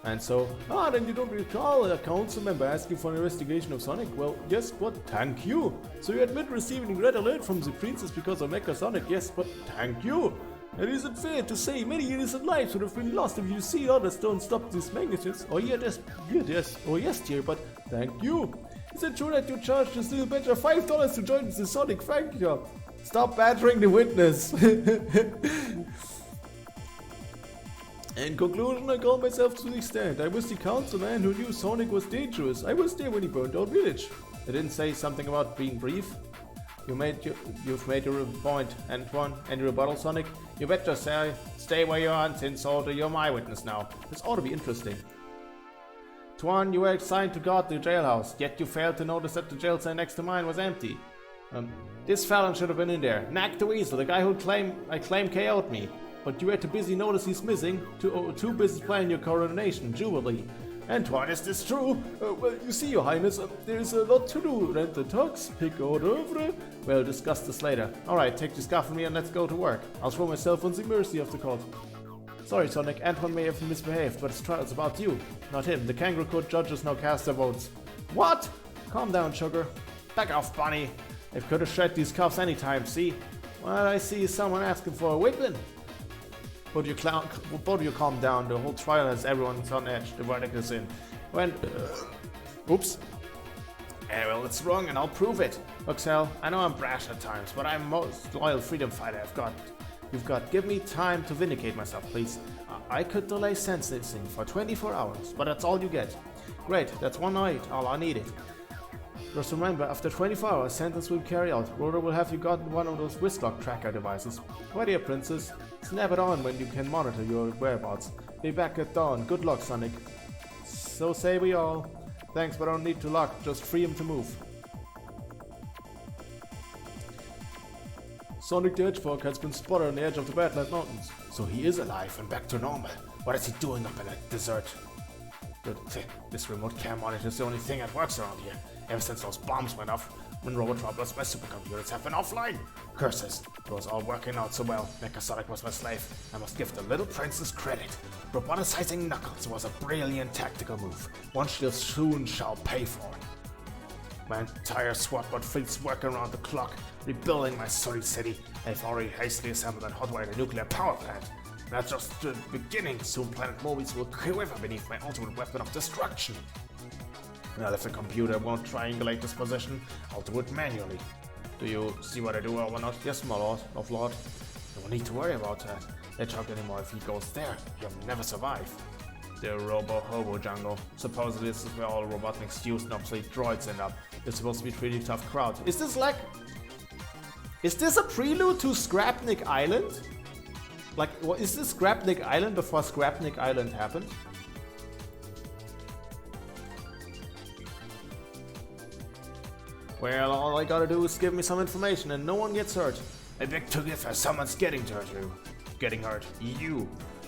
and so, then you don't recall a council member asking for an investigation of Sonic? Well, yes, but thank you. So you admit receiving red alert from the princess because of Mecha Sonic? Yes, but thank you. And is it fair to say many innocent lives would have been lost if you see others don't stop these magnitudes? Oh yes, dear, but thank you. Is it true that you charged the steel badger $5 to join the Sonic fan club? Stop battering the witness. In conclusion, I call myself to the stand. I was the councilman who knew Sonic was dangerous. I was there when he burned our village. I didn't say something about being brief. You've made your point, Antoine, and your rebuttal, Sonic. You better stay where you are, since Soldier, you're my witness now. This ought to be interesting. Tuan, you were assigned to guard the jailhouse, yet you failed to notice that the jail cell next to mine was empty. This felon should have been in there. Knack the Weasel, the guy who I claim KO'd me. But you were too busy notice he's missing, too busy planning your coronation, Jubilee. Antoine, is this true? Well, you see, Your Highness, there's a lot to do. Rent the tux, pick hors d'oeuvre. We'll discuss this later. Alright, take the scarf from me and let's go to work. I'll throw myself on the mercy of the court. Sorry, Sonic, Antoine may have misbehaved, but it's about you, not him. The Kangaroo Court judges now cast their votes. What? Calm down, Sugar. Back off, Bunny. They could have shred these cuffs anytime, see? What I see is someone asking for a whipping. Both of you calm down. The whole trial has everyone on edge. The verdict is in. Oops. Well, it's wrong and I'll prove it. Look, Sal, I know I'm brash at times, but I'm most loyal freedom fighter you've got. Give me time to vindicate myself, please. I could delay sentencing for 24 hours, but that's all you get. Great, that's one night, all I needed. Just remember, after 24 hours, sentence will carry out. Rotor will have you gotten one of those wrist lock tracker devices. My dear princess, snap it on when you can monitor your whereabouts. Be back at dawn. Good luck, Sonic. So say we all. Thanks, but I don't need to lock. Just free him to move. Sonic the Hedgehog has been spotted on the edge of the Badland Mountains. So he is alive and back to normal. What is he doing up in that desert? This remote cam monitor is the only thing that works around here. Ever since those bombs went off, when Robotron my supercomputers have been offline. Curses, it was all working out so well. Mechasonic was my slave. I must give the little princess credit. Roboticizing Knuckles was a brilliant tactical move. One she soon shall pay for. My entire SWAT bot fleet's working around the clock, rebuilding my sorry city. I've already hastily assembled and hotwired a nuclear power plant. That's just the beginning. Soon Planet Mobius will quiver beneath my ultimate weapon of destruction. Well, if the computer won't triangulate this position, I'll do it manually. Do you see what I do or not? Yes, my lord, of lord. No need to worry about that. Hedgehog anymore. If he goes there, he'll never survive. The Robo-Hobo jungle. Supposedly this is where all Robotnik's used and obsolete droids end up. It's supposed to be a pretty tough crowd. Is this a prelude to Scrapnik Island? Like, is this Scrapnik Island before Scrapnik Island happened? Well, all I gotta do is give me some information and no one gets hurt. I beg to differ, someone's getting hurt. You.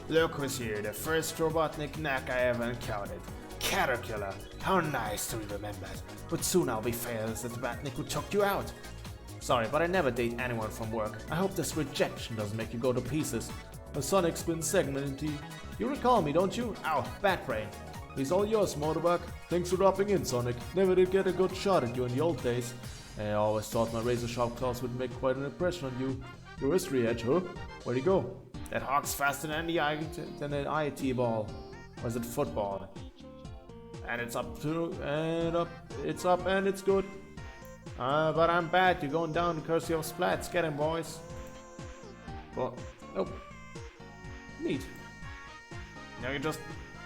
Look who's here, the first Robotnik knack I ever encountered. Caterpillar, how nice to be remembered. But soon I'll be famous as the Batnik who took you out. Sorry, but I never date anyone from work. I hope this rejection doesn't make you go to pieces. A Sonic spin segment into you recall me, don't you? Ow, Batbrain. He's all yours, Motorbug. Thanks for dropping in, Sonic. Never did get a good shot at you in the old days. I always thought my razor-sharp claws would make quite an impression on you. Your history edge, huh? Where'd he go? That hawk's faster than an IT ball. Or is it football? And it's up it's up and it's good. But I'm bad. You're going down because you have splats. Get him, boys. Well, oh. Neat.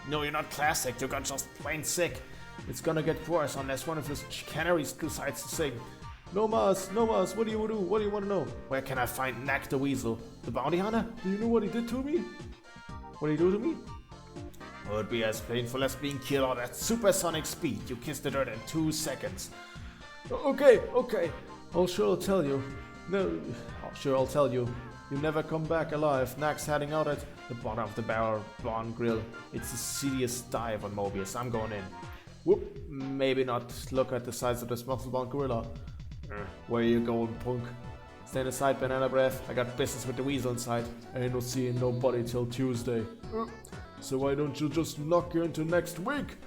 No, you're not classic. You got just plain sick. It's gonna get worse unless one of his canaries decides to sing. No mas, what do you do? What do you want to know? Where can I find Knack the Weasel? The bounty hunter? Do you know what he did to me? What did he do to me? Would be as painful as being killed at supersonic speed. You kissed the dirt in 2 seconds. Okay. I'll tell you. I'll tell you. You never come back alive. Knack's heading out at the bottom of the barn grill. It's the seediest dive on Mobius. I'm going in. Whoop. Maybe not. Look at the size of this muscle-bound gorilla. Where you going, punk? Stand aside, banana breath. I got business with the weasel inside. I ain't no seeing nobody till Tuesday. So why don't you just lock you into next week?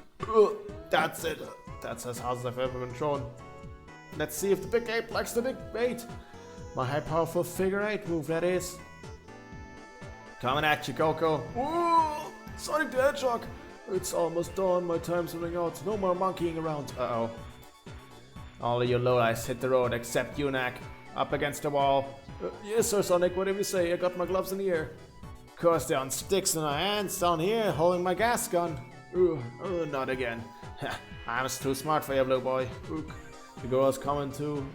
That's it. That's as hard as I've ever been thrown. Let's see if the big ape likes the big bait. My high powerful figure 8 move, that is. Coming at you, Coco. Whoa! Sonic the Hedgehog! It's almost dawn, my time's running out. No more monkeying around. Uh-oh. All of you lowlifes hit the road except you, Knack. Up against the wall. Yes, sir, Sonic, whatever you say. I got my gloves in the air. Of course, they're on sticks in my hands down here, holding my gas gun. Not again. I'm too smart for you, blue boy. The girl's coming too,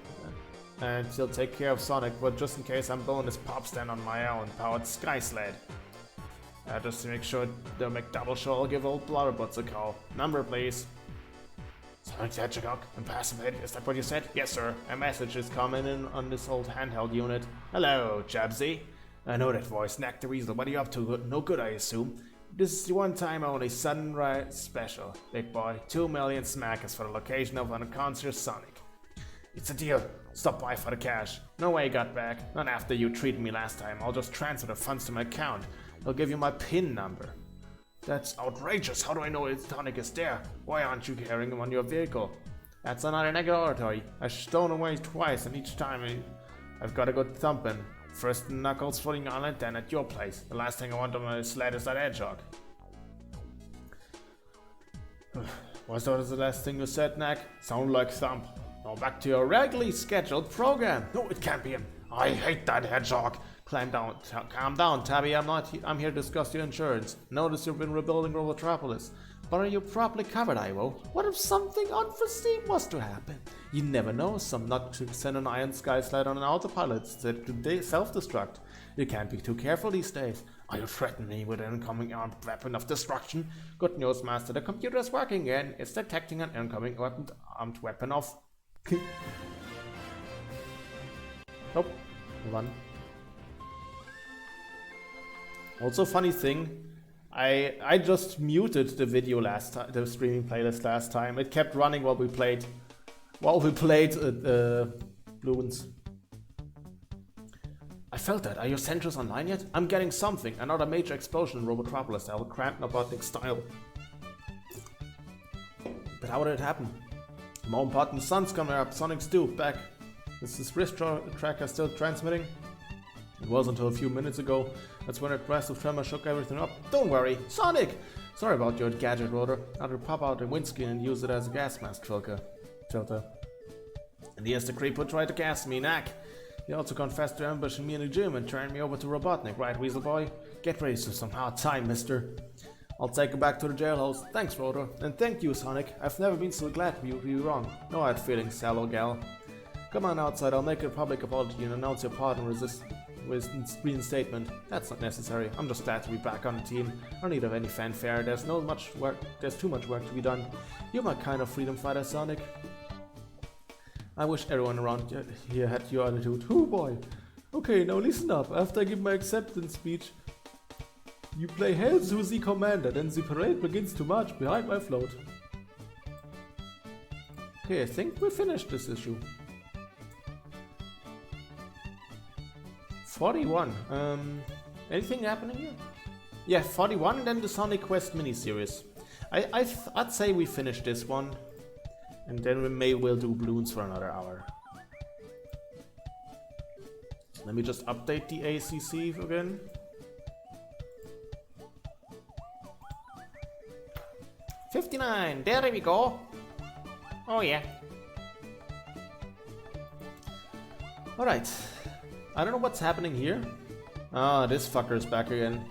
and she'll take care of Sonic, but just in case I'm blowing this pop stand on my own powered sky sled. Just to make sure they'll make double sure, I'll give old Blubberbutts a call. Number, please. Sonic the Hedgehog, impossible. Is that what you said? Yes, sir. A message is coming in on this old handheld unit. Hello, Jabsy. I know that voice, Knack the Weasel. What are you up to? No good, I assume. This is the one time only sunrise special. Big boy, 2 million smackers for the location of an unconscious Sonic. It's a deal. Stop by for the cash. No way you got back. Not after you treated me last time. I'll just transfer the funds to my account. I'll give you my PIN number. That's outrageous. How do I know if Sonic is there? Why aren't you carrying him on your vehicle? That's another negative oratory. I've stolen away twice, and each time I've got a good thumping. First Knuckles Floating Island, then at your place. The last thing I want on my sled is that hedgehog. Was that the last thing you said, Knack? Sound like thump. Now back to your regularly scheduled program. No, it can't be him. I hate that hedgehog. Calm down, Tabby. I'm here to discuss your insurance. Notice you've been rebuilding Robotropolis. But are you properly covered, Ivo? What if something unforeseen was to happen? You never know. Some nut to send an iron sky sled on an autopilot set to self-destruct. You can't be too careful these days. Are you threatening me with an incoming armed weapon of destruction? Good news, Master. The computer is working again. It's detecting an incoming armed weapon of... Nope. Run. Also, funny thing, I just muted the video last time, the streaming playlist last time. It kept running while we played Bloons. I felt that. Are your sentries online yet? I'm getting something. Another major explosion in Robotropolis style, cramped Robotnik style. But how did it happen? More important, the sun's coming up. Sonic's due. Back. Is this wrist tracker still transmitting? It was until a few minutes ago. That's when a aggressive tremor shook everything up. Don't worry, Sonic! Sorry about your gadget, Rotor. I'll pop out the windscreen and use it as a gas mask filter. And here's the creep who tried to gas me, Knack. He also confessed to ambushing me in the gym and turning me over to Robotnik, right, Weasel Boy? Get ready for some hard time, mister. I'll take you back to the jailhouse. Thanks, Rotor. And thank you, Sonic. I've never been so glad to be wrong. No hard feelings, sallow gal. Come on outside, I'll make a public apology and announce your pardon with reinstatement. That's not necessary. I'm just glad to be back on the team. I don't need of any fanfare. There's too much work to be done. You're my kind of freedom fighter, Sonic. I wish everyone around here had your attitude. Oh boy. Okay, now listen up. After I give my acceptance speech, you play Hail to the Commander, then the parade begins to march behind my float. Okay, I think we finished this issue. 41. Anything happening here? Yeah, 41 and then the Sonic Quest miniseries. I'd say we finish this one. And then we'll do Bloons for another hour. Let me just update the ACC again. $59, there we go. Oh yeah. Alright. I don't know what's happening here. Ah, this fucker is back again.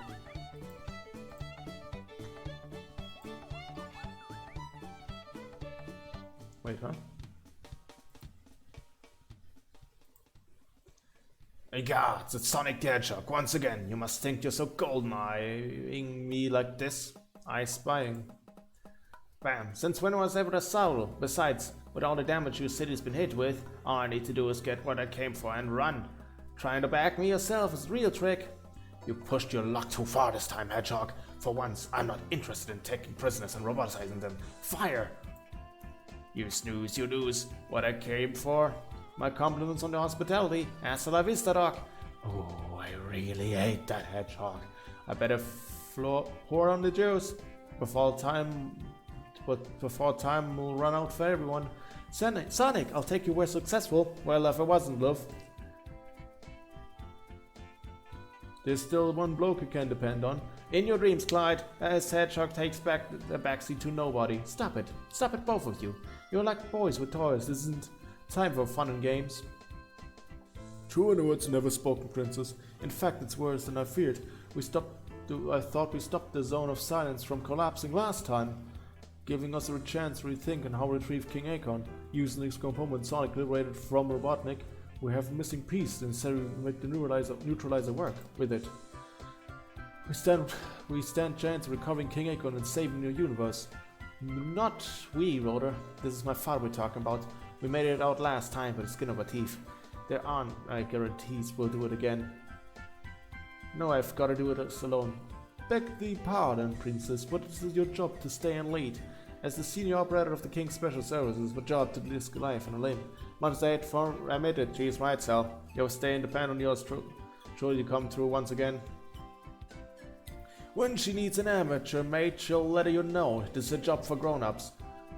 Wait, huh? Hey guards, it's Sonic the Hedgehog. Once again, you must think you're so golden eyeing me like this. I spying. Bam. Since when was I ever a Sauro? Besides, with all the damage your city's been hit with, all I need to do is get what I came for and run. Trying to back me yourself is a real trick. You pushed your luck too far this time, Hedgehog. For once, I'm not interested in taking prisoners and roboticizing them. Fire! You snooze, you lose. What I came for? My compliments on the hospitality. Hasta la vista, Doc. Oh, I really hate that Hedgehog. I better pour on the juice before time will run out for everyone. Sonic, I'll take you were successful. Well, if I wasn't, love. There's still one bloke you can depend on. In your dreams, Clyde, as Hedgehog takes back the backseat to nobody. Stop it, both of you. You're like boys with toys. This isn't time for fun and games. True words never spoken, Princess. In fact, it's worse than I feared. I thought we stopped the zone of silence from collapsing last time, giving us a chance to rethink on how to retrieve King Akon. Using this component Sonic liberated from Robotnik, we have a missing piece and instead we make the neutralizer work with it. We stand chance of recovering King Akon and saving your universe. Not we, Rotor. This is my father we're talking about. We made it out last time with the skin of our teeth. There aren't guarantees we'll do it again. No, I've gotta do it alone. Beg the pardon, Princess, but it is your job to stay and lead. As the senior operator of the King's Special Services, my job to risk life and a limb. Must say it for admitted, she's right, Sal. You'll stay and depend on yours truly you come through once again. When she needs an amateur mate, she'll let you know. This is a job for grown-ups.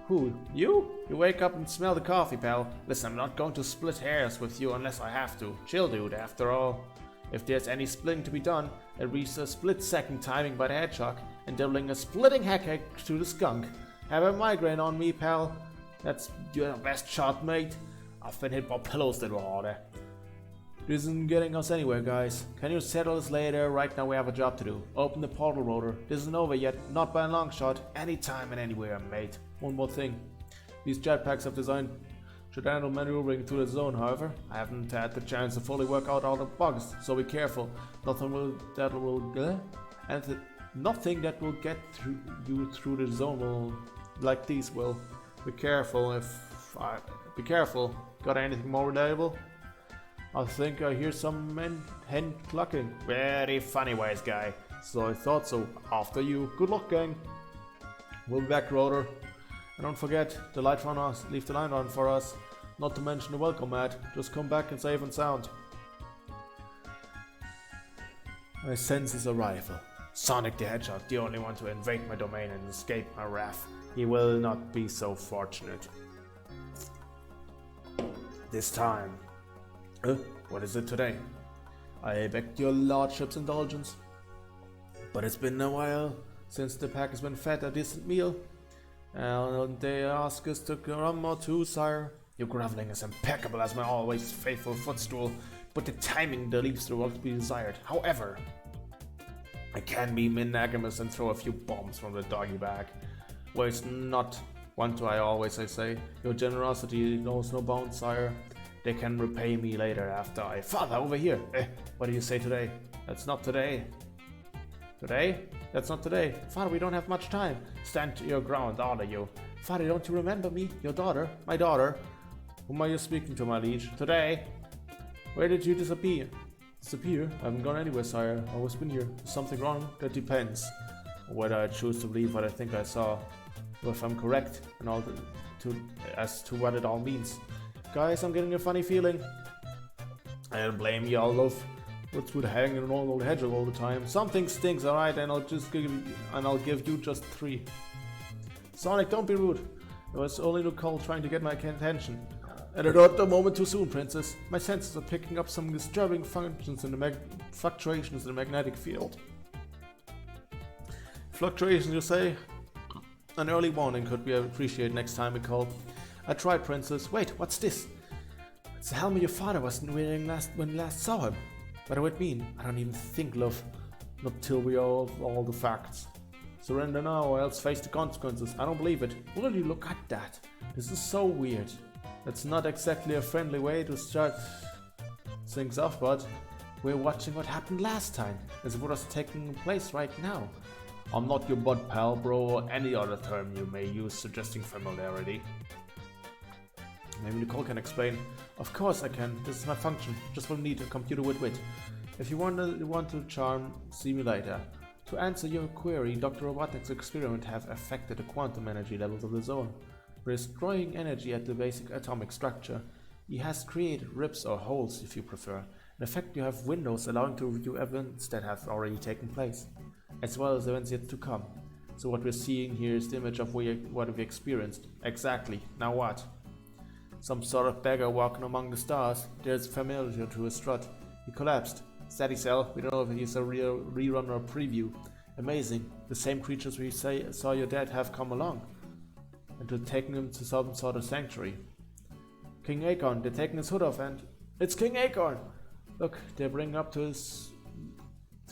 Who? You? You wake up and smell the coffee, pal. Listen, I'm not going to split hairs with you unless I have to. Chill, dude, after all. If there's any splitting to be done, at least a split-second timing by the Hedgehog, and dealing a splitting heck to the skunk. Have a migraine on me, pal. That's your best shot, mate. I've been hit by pillows that were harder. This isn't getting us anywhere, guys. Can you settle this later? Right now we have a job to do. Open the portal, Rotor. This isn't over yet, not by a long shot. Anytime and anywhere, mate. One more thing. These jetpacks I've designed should handle maneuvering through the zone, however. I haven't had the chance to fully work out all the bugs, so be careful. Nothing that will get you through the zone like these will. Be careful be careful. Got anything more reliable? I think I hear some hen clucking. Very funny, wise guy. So I thought so. After you. Good luck, gang. We'll be back, Rotor. And don't forget, the light on us. Leave the line on for us. Not to mention the welcome mat. Just come back and safe and sound. I sense his arrival. Sonic the Hedgehog, the only one to invade my domain and escape my wrath. He will not be so fortunate. This time. What is it today? I beg your lordship's indulgence. But it's been a while since the pack has been fed a decent meal. And they ask us to come or two, sire. Your groveling is impeccable as my always faithful footstool, but the timing leaves the world to be desired. However, I can be monogamous and throw a few bombs from the doggy bag. Waste not, one to I say. Your generosity knows no bounds, sire. They can repay me later after I... Father, over here! What do you say today? That's not today. Today? That's not today. Father, we don't have much time. Stand to your ground, all of you. Father, don't you remember me? Your daughter? My daughter? Whom are you speaking to, my liege? Today? Where did you disappear? Disappear? I haven't gone anywhere, sire. I've always been here. Is something wrong? That depends. Whether I choose to believe what I think I saw. Or if I'm correct and all as to what it all means. Guys, I'm getting a funny feeling. I don't blame you all, love. What's with hanging an old hedgehog all the time? Something stinks, alright, and I'll give you just 3. Sonic, don't be rude. It was only Nicole trying to get my attention. and I thought a moment too soon, Princess. My senses are picking up some disturbing functions in the fluctuations in the magnetic field. Fluctuations, you say? An early warning could be appreciated next time we call. I tried, Princess. Wait, what's this? It's the helmet your father was wearing when you last saw him. What do it mean? I don't even think, love. Not till we all the facts. Surrender now or else face the consequences. I don't believe it. Will you look at that? This is so weird. It's not exactly a friendly way to start things off, but we're watching what happened last time, as if it was taking place right now. I'm not your bud pal, bro, or any other term you may use suggesting familiarity. Maybe Nicole can explain. Of course I can. This is my function. Just will need a computer with wit. If you want to charm, see me later. To answer your query, Dr. Robotnik's experiment have affected the quantum energy levels of the zone, destroying energy at the basic atomic structure. He has created ribs or holes, if you prefer. In effect, you have windows allowing to view events that have already taken place, as well as events yet to come. So what we're seeing here is the image of what we've experienced. Exactly. Now what? Some sort of beggar walking among the stars. There's familiar to his strut. He collapsed. Steady cell. We don't know if he's a real rerun or a preview. Amazing. The same creatures we saw your dad have come along. And to taking him to some sort of sanctuary. King Acorn. They're taking his hood off and... It's King Acorn! Look, they're bringing up to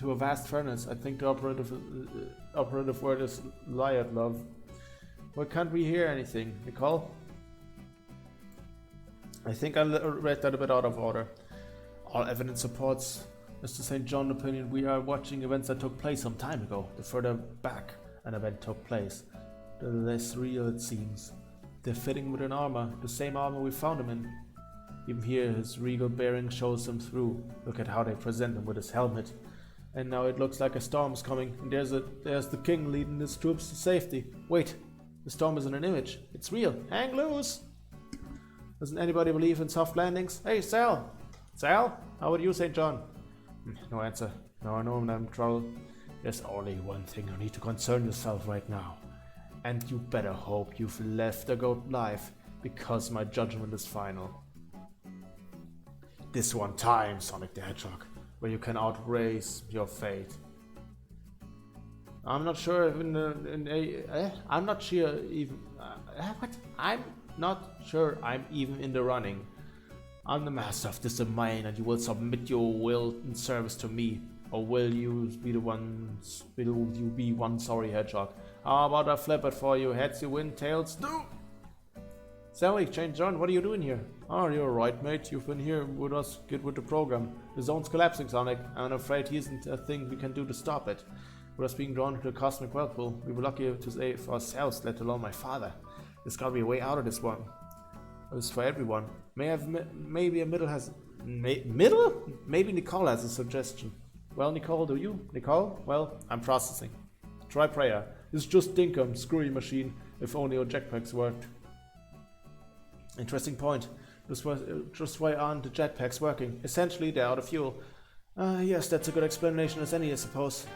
a vast furnace. I think the operative word is Liot, love. Why can't we hear anything? Nicole? I think I read that a bit out of order. All evidence supports Mr. St. John's opinion. We are watching events that took place some time ago. The further back an event took place, the less real it seems. They're fitting with an armor, the same armor we found him in. Even here, his regal bearing shows him through. Look at how they present him with his helmet. And now it looks like a storm's coming, and there's the king leading his troops to safety. Wait, the storm isn't an image. It's real. Hang loose! Doesn't anybody believe in soft landings? Hey, Sal! Sal? How about you, St. John? No answer. No, I know I'm in trouble. There's only one thing you need to concern yourself right now. And you better hope you've left the goat alive, because my judgment is final. This one time, Sonic the Hedgehog, where you can outrace your fate. I'm not sure if I'm not sure even... what? I'm not sure I'm even in the running. I'm the master of this domain, and you will submit your will in service to me, or will you be one sorry hedgehog? How about I flip it for you? Heads you win, tails do. Sally, St. John, what are you doing here? Oh, you're right, mate. You've been here with us. Get with the program. The zone's collapsing, Sonic. I'm afraid he isn't a thing we can do to stop it. With us being drawn to the cosmic whirlpool, we were lucky to save ourselves, let alone my father. There's gotta be a way out of this one. It's for everyone. Maybe a middle has... middle? Maybe Nicole has a suggestion. Well, Nicole, do you? Nicole? Well, I'm processing. Try prayer. It's just dinkum, screwy machine. If only our jetpacks worked. Interesting point. Just why aren't the jetpacks working? Essentially, they're out of fuel. Yes, that's a good explanation as any, I suppose.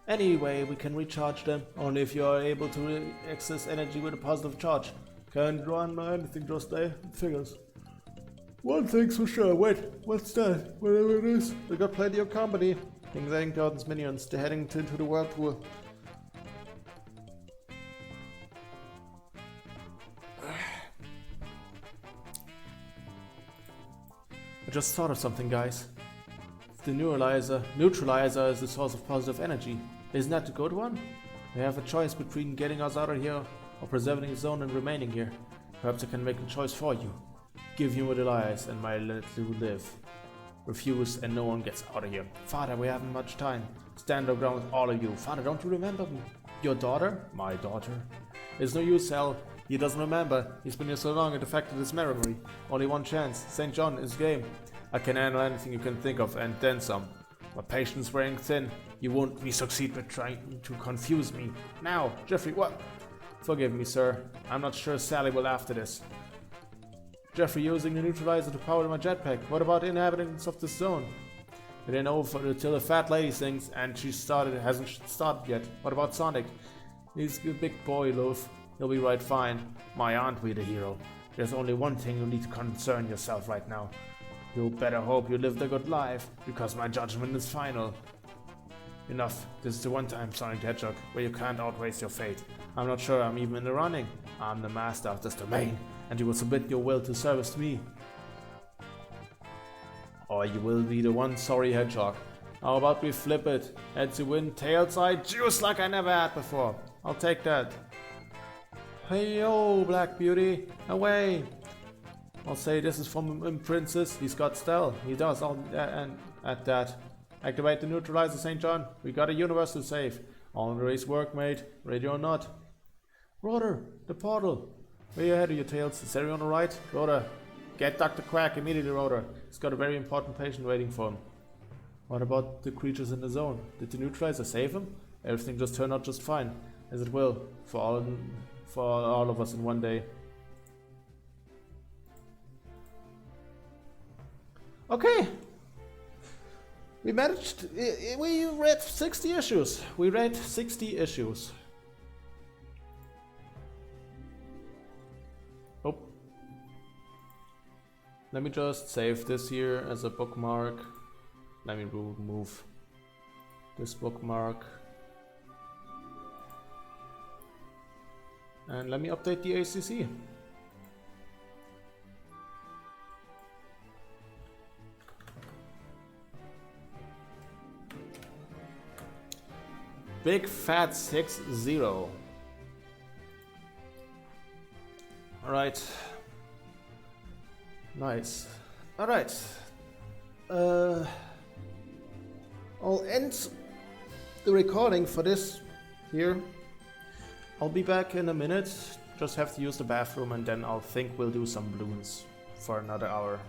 Anyway, we can recharge them, only if you are able to access energy with a positive charge. Can't run anything just there, it figures. One thing's for sure, wait, what's that? Whatever it is, we got plenty of company. King Zangdorn's minions, they're heading into the whirlpool. I just thought of something, guys. If the neutralizer is the source of positive energy, isn't that the good one? We have a choice between getting us out of here or preserving the zone and remaining here. Perhaps I can make a choice for you. Give you the lies and my let you live. Refuse and no one gets out of here. Father, we haven't much time. Stand your ground with all of you. Father, don't you remember me? Your daughter? My daughter? It's no use, Sal. He doesn't remember. He's been here so long it affected his memory. Only one chance. St. John is game. I can handle anything you can think of and then some. My patience wearing thin. You won't succeed with trying to confuse me. Now, Jeffrey, what? Forgive me, sir. I'm not sure Sally will after this. Jeffrey using the neutralizer to power my jetpack. What about inhabitants of this zone? It ain't over until the fat lady sings, and hasn't started yet. What about Sonic? He's a big boy, Loaf. He'll be right fine. My aunt will be the hero. There's only one thing you need to concern yourself right now. You better hope you lived a good life, because my judgment is final. Enough. This is the one time, Sonic the Hedgehog, where you can't outrace your fate. I'm not sure I'm even in the running. I'm the master of this domain, and you will submit your will to service me. Or you will be the one sorry hedgehog. How about we flip it? Heads you win, tails I juice like I never had before. I'll take that. Hey yo, Black Beauty, away! I'll say this is from Princess. He's got style. He does. And at that. Activate the neutralizer, St. John. We got a universe to save. All the race work, mate. Ready or not. Rotor, the portal. Way ahead of your tails. Is everyone alright? Rotor, get Dr. Quack immediately, Rotor. He's got a very important patient waiting for him. What about the creatures in the zone? Did the neutralizer save him? Everything just turned out just fine. As it will. For all of us in one day. Okay. We managed, we read 60 issues. We read 60 issues. Oh. Let me just save this here as a bookmark. Let me remove this bookmark. And let me update the ACC. Big fat 6-0. Alright. Nice. Alright. I'll end the recording for this here. I'll be back in a minute. Just have to use the bathroom and then I'll think we'll do some balloons for another hour.